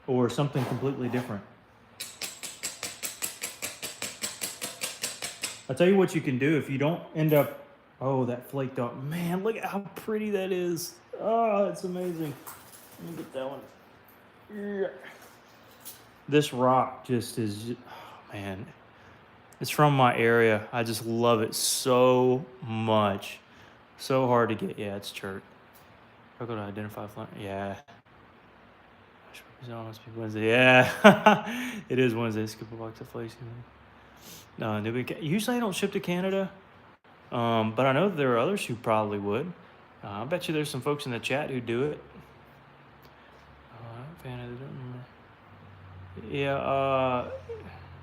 Speaker 1: Or something completely different? I'll tell you what you can do if you don't end up... Oh, that flaked off. Man, look at how pretty that is. Oh, it's amazing. Let me get that one. Yeah. This rock just is... Oh, man. It's from my area. I just love it so much. So hard to get. Yeah, it's chert. Struggle to identify Flint. Yeah. Must be Wednesday. Yeah. It is Wednesday. Skip a box of flakes. No, usually I don't ship to Canada. But I know there are others who probably would. I bet you there's some folks in the chat who do it. Yeah,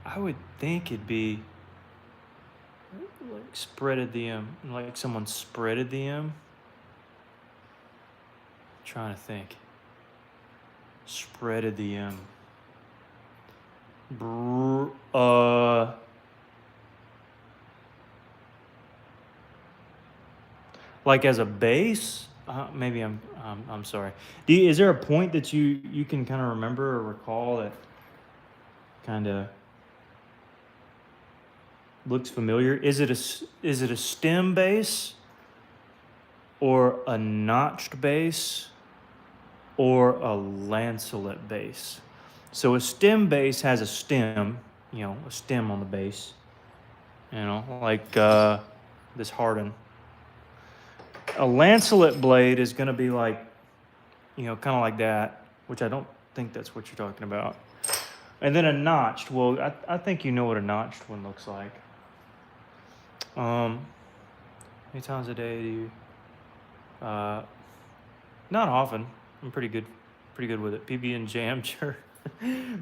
Speaker 1: I would think it'd be like spreaded the like someone spreaded the trying to think. Spreaded the like as a base. Maybe I'm sorry. Is there a point that you can kind of remember or recall that kind of looks familiar? Is it a stem bass or a notched bass or a lancelet bass? So a stem bass has a stem, a stem on the bass, like this Hardin. A lancelet blade is going to be like, kind of like that, which I don't think that's what you're talking about. And then a notched, well, I think you know what a notched one looks like. How many times a day do you? Not often. I'm pretty good with it. PB and Jam shirt.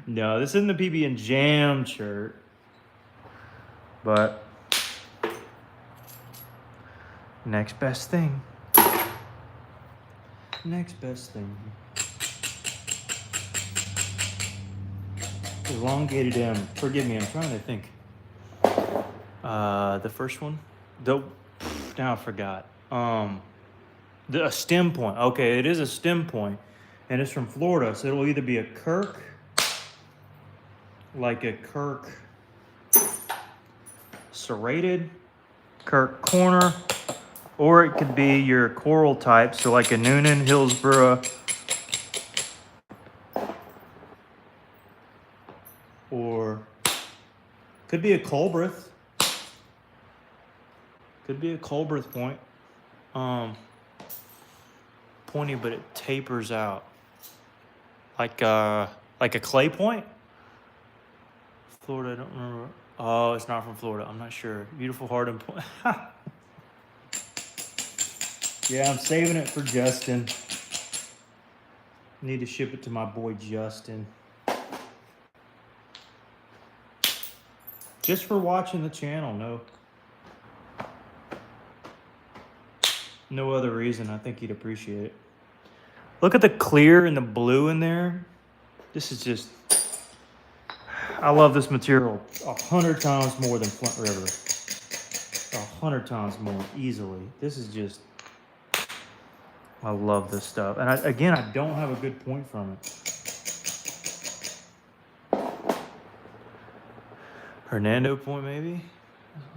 Speaker 1: No, this isn't the PB and Jam shirt. But next best thing. Next best thing. Elongated M. Forgive me, I'm trying to think. The first one? Now I forgot. A stem point. Okay, it is a stem point, and it's from Florida, so it'll either be a Kirk, like a Kirk serrated, Kirk corner, or it could be your coral type, so like a Noonan, Hillsborough, or could be a Culbreth. Could be a Culbreth point. Pointy, but it tapers out. Like a clay point? Florida, I don't remember. Oh, it's not from Florida. I'm not sure. Beautiful Hardin point. Yeah, I'm saving it for Justin. Need to ship it to my boy Justin. Just for watching the channel, no other reason. I think he'd appreciate it. Look at the clear and the blue in there. This is just, I love this material 100 times more than Flint River. 100 times more, easily. This is just, I love this stuff. And I don't have a good point from it. Hernando point, maybe?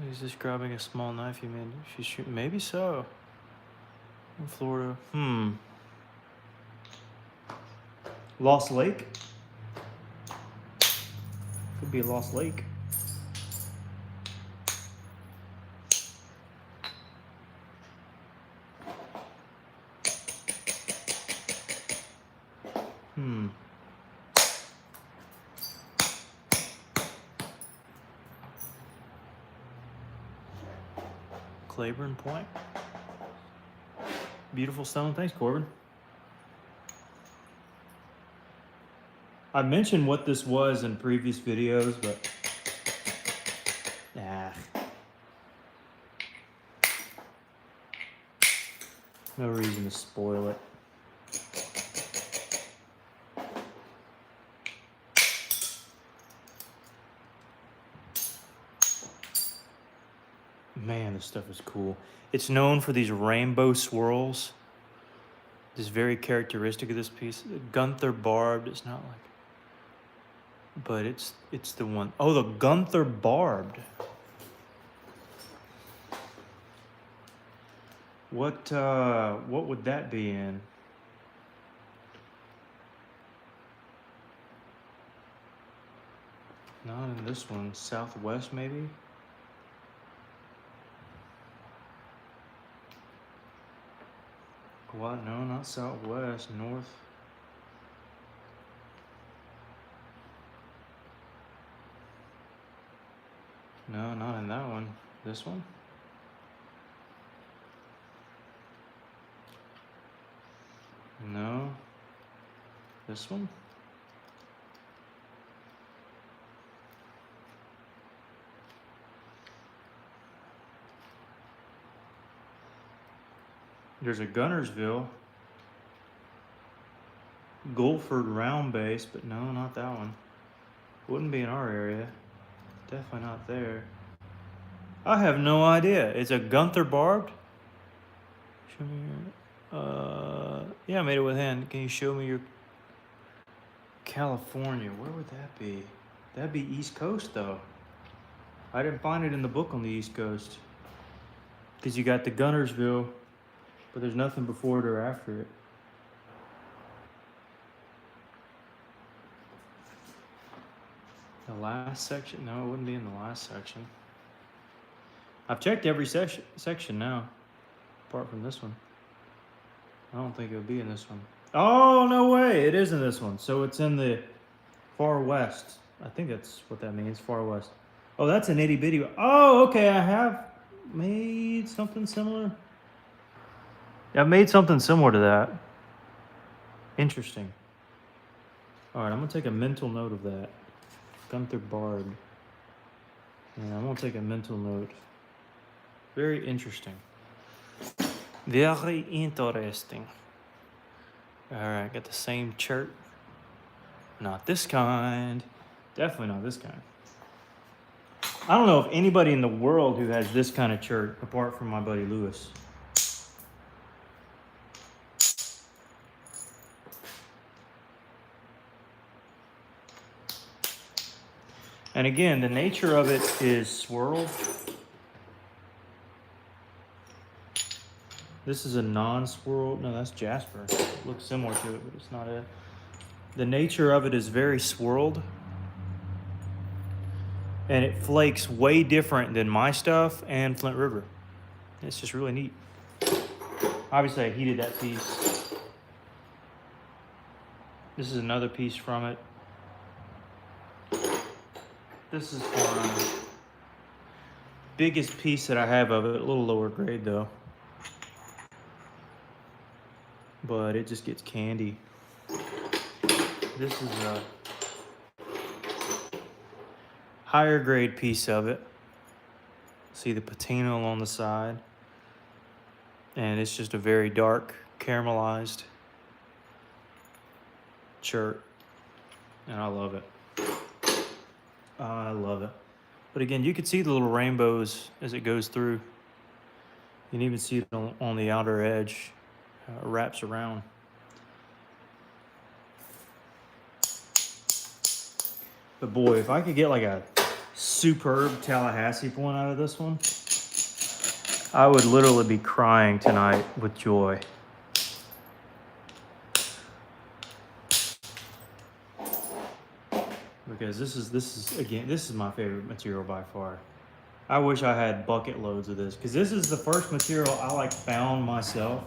Speaker 1: He's describing a small knife he made. She's shooting, maybe so. In Florida. Lost Lake? Could be Lost Lake. Claiborne Point. Beautiful stone. Thanks, Corbin. I mentioned what this was in previous videos, but no reason to spoil it. Man, this stuff is cool. It's known for these rainbow swirls. This is very characteristic of this piece. Gunther barbed. It's not like, but it's the one. Oh, the Gunther barbed. What would that be in? Not in this one. Southwest, maybe? What? No, not southwest, north. No, not in that one. This one? No. This one? There's a Gunnersville. Guilford round base, but no, not that one. Wouldn't be in our area. Definitely not there. I have no idea. It's a Gunther barbed. Show me your. Yeah, I made it with hand. Can you show me your California? Where would that be? That'd be East Coast though. I didn't find it in the book on the East Coast. Because you got the Gunnersville, but there's nothing before it or after it. The last section? No, it wouldn't be in the last section. I've checked every section now, apart from this one. I don't think it would be in this one. Oh, no way. It is in this one. So it's in the far west. I think that's what that means, far west. Oh, that's an itty bitty. Oh, okay. I have made something similar. Yeah, I've made something similar to that. Interesting. All right, I'm going to take a mental note of that. Gunther Bard. Yeah, I'm going to take a mental note. Very interesting. Very interesting. All right, got the same chart. Not this kind. Definitely not this kind. I don't know if anybody in the world who has this kind of chart apart from my buddy Lewis. And again, the nature of it is swirled. This is a non-swirled. No, that's Jasper. It looks similar to it, but it's not it. The nature of it is very swirled. And it flakes way different than my stuff and Flint River. It's just really neat. Obviously, I heated that piece. This is another piece from it. This is fine. Biggest piece that I have of it, a little lower grade though. But it just gets candy. This is a higher grade piece of it. See the patina along the side. And it's just a very dark caramelized chert. And I love it. I love it. But again, you can see the little rainbows as it goes through. You can even see it on the outer edge. It wraps around. But boy, if I could get like a superb Tallahassee point out of this one, I would literally be crying tonight with joy. Because this is my favorite material by far. I wish I had bucket loads of this, because this is the first material I found myself.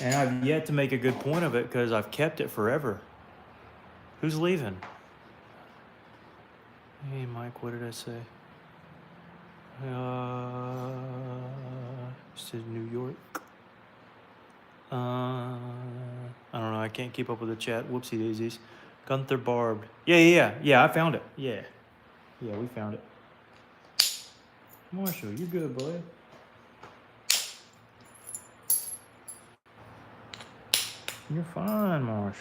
Speaker 1: And I've yet to make a good point of it because I've kept it forever. Who's leaving? Hey, Mike, what did I say? It says New York. I don't know. I can't keep up with the chat. Whoopsie daisies. Gunther Barbed. Yeah. I found it. Yeah, we found it. Marshall, you good, bud? You're fine, Marsh.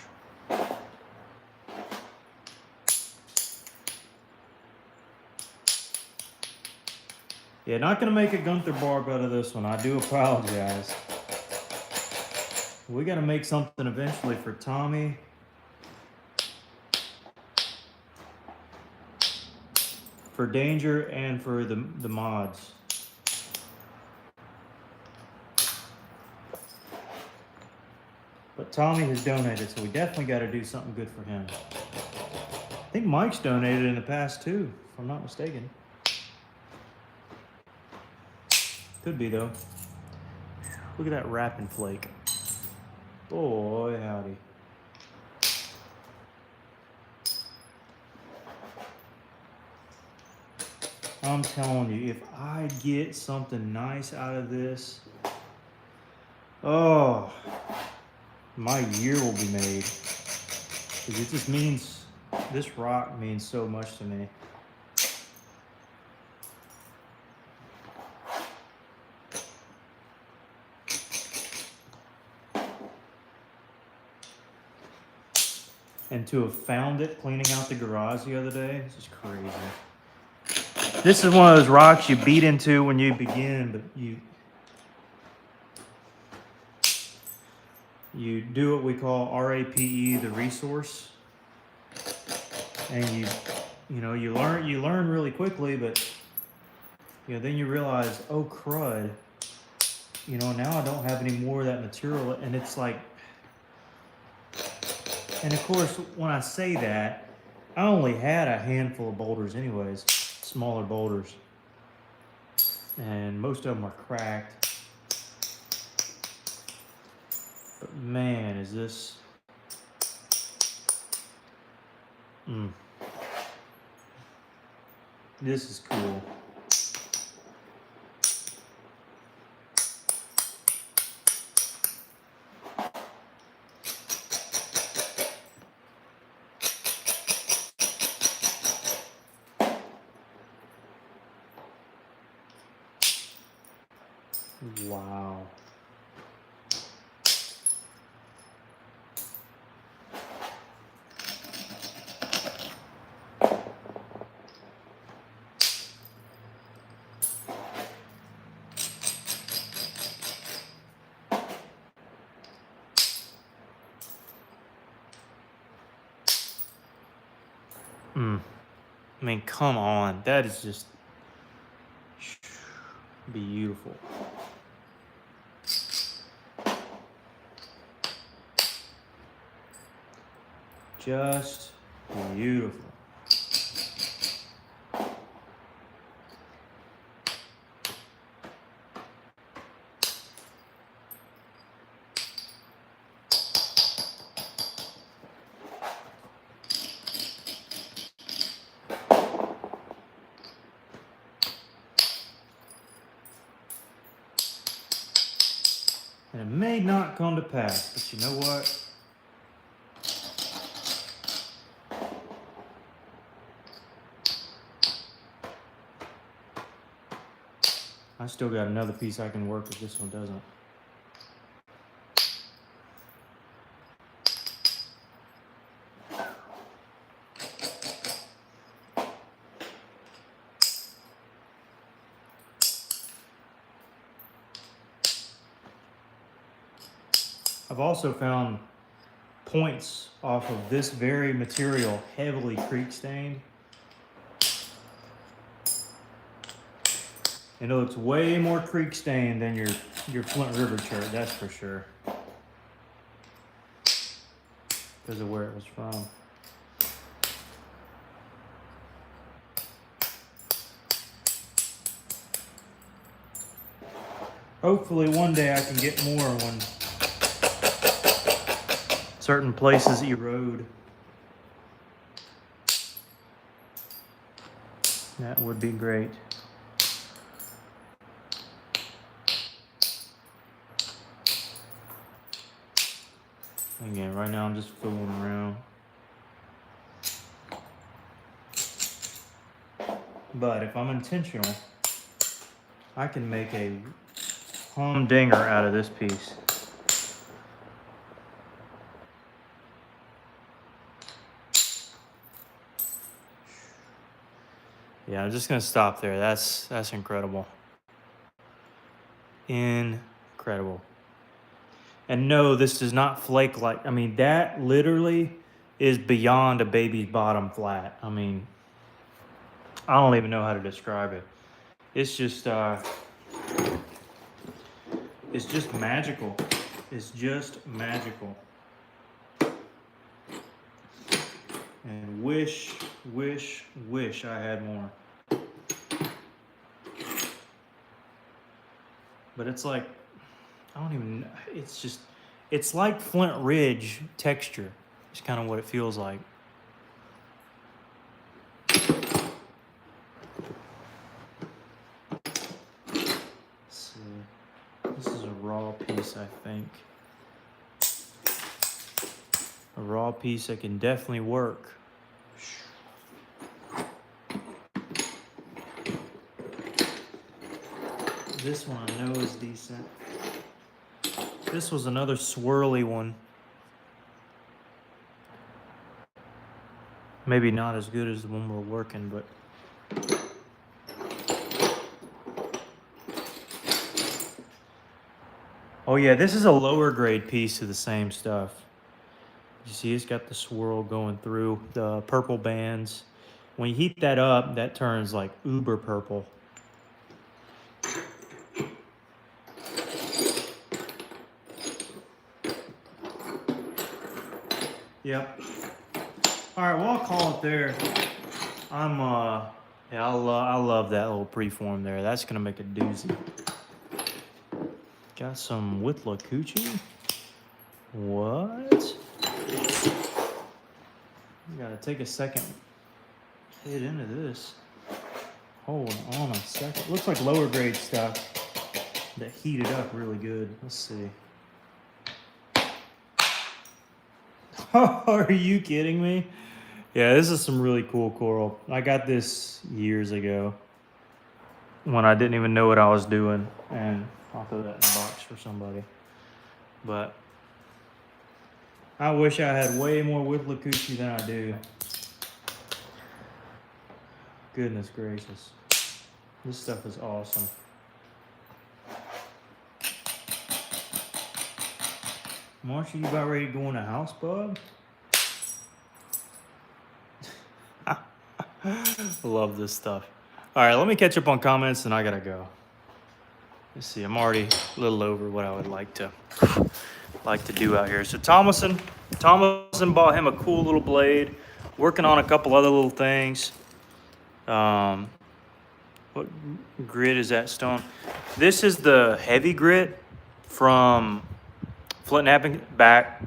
Speaker 1: Yeah, not gonna make a Gunther Barb out of this one. I do apologize. We gotta make something eventually for Tommy. For Danger and for the mods. But Tommy has donated, so we definitely got to do something good for him. I think Mike's donated in the past too, if I'm not mistaken. Could be though. Look at that wrapping flake. Boy, howdy. I'm telling you, if I get something nice out of this, oh, my year will be made. Because it just means, this rock means so much to me. And to have found it cleaning out the garage the other day, this is crazy. This is one of those rocks you beat into when you begin, but you do what we call RAPE, the resource, and you learn really quickly, but then you realize, oh crud, now I don't have any more of that material, and it's like, and of course when I say that, I only had a handful of boulders anyways, smaller boulders, and most of them are cracked. But man, is this this is cool. Wow. I mean, come on. That is just beautiful. Just beautiful. And it may not come to pass, but you know what? I still got another piece I can work if this one doesn't. I've also found points off of this very material heavily creek stained. And it looks way more creek stained than your Flint River chert, that's for sure. Because of where it was from. Hopefully one day I can get more when certain places erode. That would be great. Again, right now I'm just fooling around. But if I'm intentional, I can make a humdinger out of this piece. Yeah, I'm just gonna stop there. That's incredible. Incredible. And no, this does not flake like, I mean, that literally is beyond a baby's bottom flat. I mean, I don't even know how to describe it. It's just magical. It's just magical. And wish I had more. But it's like, I don't even, it's just, it's like Flint Ridge texture. It's kind of what it feels like. Let's see. This is a raw piece, I think. A raw piece that can definitely work. This one I know is decent. This was another swirly one. Maybe not as good as the one we're working, but oh yeah, this is a lower grade piece of the same stuff. You see it's got the swirl going through the purple bands. When you heat that up, that turns like uber purple. Yep. All right, well, I'll call it there. Yeah, I love that little preform there. That's gonna make a doozy. Got some Withlacoochee. What? You gotta take a second. Hit into this. Hold on a second. Looks like lower grade stuff that heated up really good. Let's see. Are you kidding me? Yeah, this is some really cool coral. I got this years ago when I didn't even know what I was doing, and I'll throw that in a box for somebody. But I wish I had way more Withlacoochee than I do. Goodness gracious. This stuff is awesome. Marcia, you about ready to go in the house, bub? Love this stuff. All right, let me catch up on comments and I gotta go. Let's see, I'm already a little over what I would like to do out here. So Thomason bought him a cool little blade, working on a couple other little things. What grit is that stone? This is the heavy grit from Flintknapping back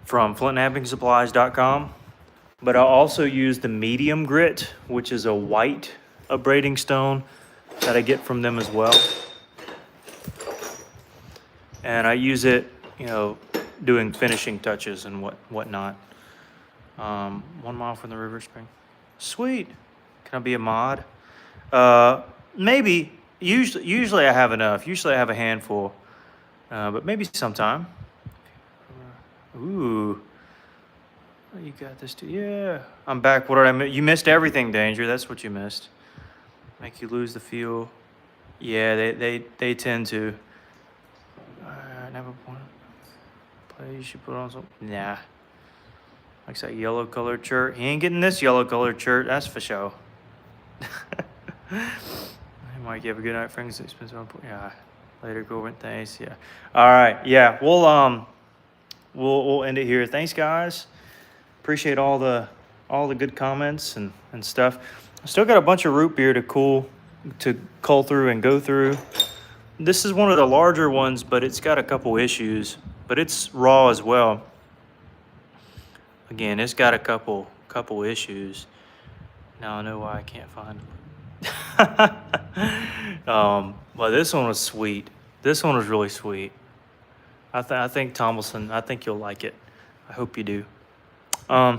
Speaker 1: from flintknappingsupplies.com. But I also use the medium grit, which is a white abrading stone that I get from them as well. And I use it, you know, doing finishing touches and whatnot. 1 mile from the river spring. Sweet. Can I be a mod? Maybe. Usually I have enough. Usually I have a handful. But maybe sometime. Ooh. Oh, you got this too. Yeah. I'm back. What did I miss? You missed everything, Danger. That's what you missed. Make you lose the feel. Yeah, they tend to. Never want to play. You should put on some. Nah. Likes that yellow colored shirt. He ain't getting this yellow colored shirt. That's for sure. Hey, Mike, you have a good night, friends. Expensive. Yeah. Later, go rent things. Yeah. All right. Yeah. We'll end it here. Thanks, guys. Appreciate all the good comments and stuff. I still got a bunch of root beer to cull through and go through. This is one of the larger ones, but it's got a couple issues. But it's raw as well. Again, it's got a couple issues. Now I know why I can't find them. But this one was sweet. This one was really sweet. I think Thomason, I think you'll like it. I hope you do. All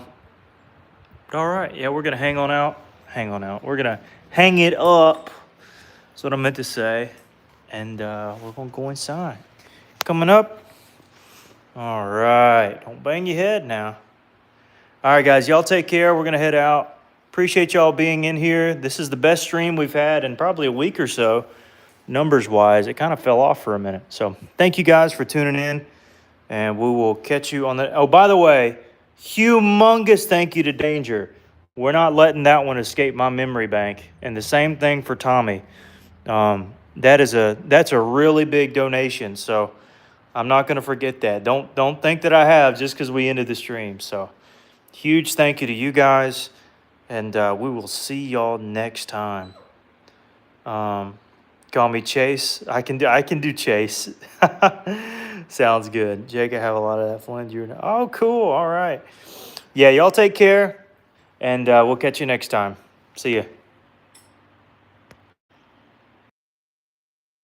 Speaker 1: right, yeah, we're gonna hang out. We're gonna hang it up. That's what I meant to say. And we're gonna go inside. Coming up. All right, don't bang your head now. All right, guys, y'all take care. We're gonna head out. Appreciate y'all being in here. This is the best stream we've had in probably a week or so, numbers-wise. It kind of fell off for a minute. So thank you guys for tuning in, and we will catch you on the... Oh, by the way, humongous thank you to Danger. We're not letting that one escape my memory bank. And the same thing for Tommy. That's a really big donation, so I'm not going to forget that. Don't think that I have just because we ended the stream. So huge thank you to you guys, and we will see y'all next time. Call me Chase. I can do Chase. Sounds good. Jake, I have a lot of that flanger. Oh, cool. All right. Yeah, y'all take care, and we'll catch you next time. See ya.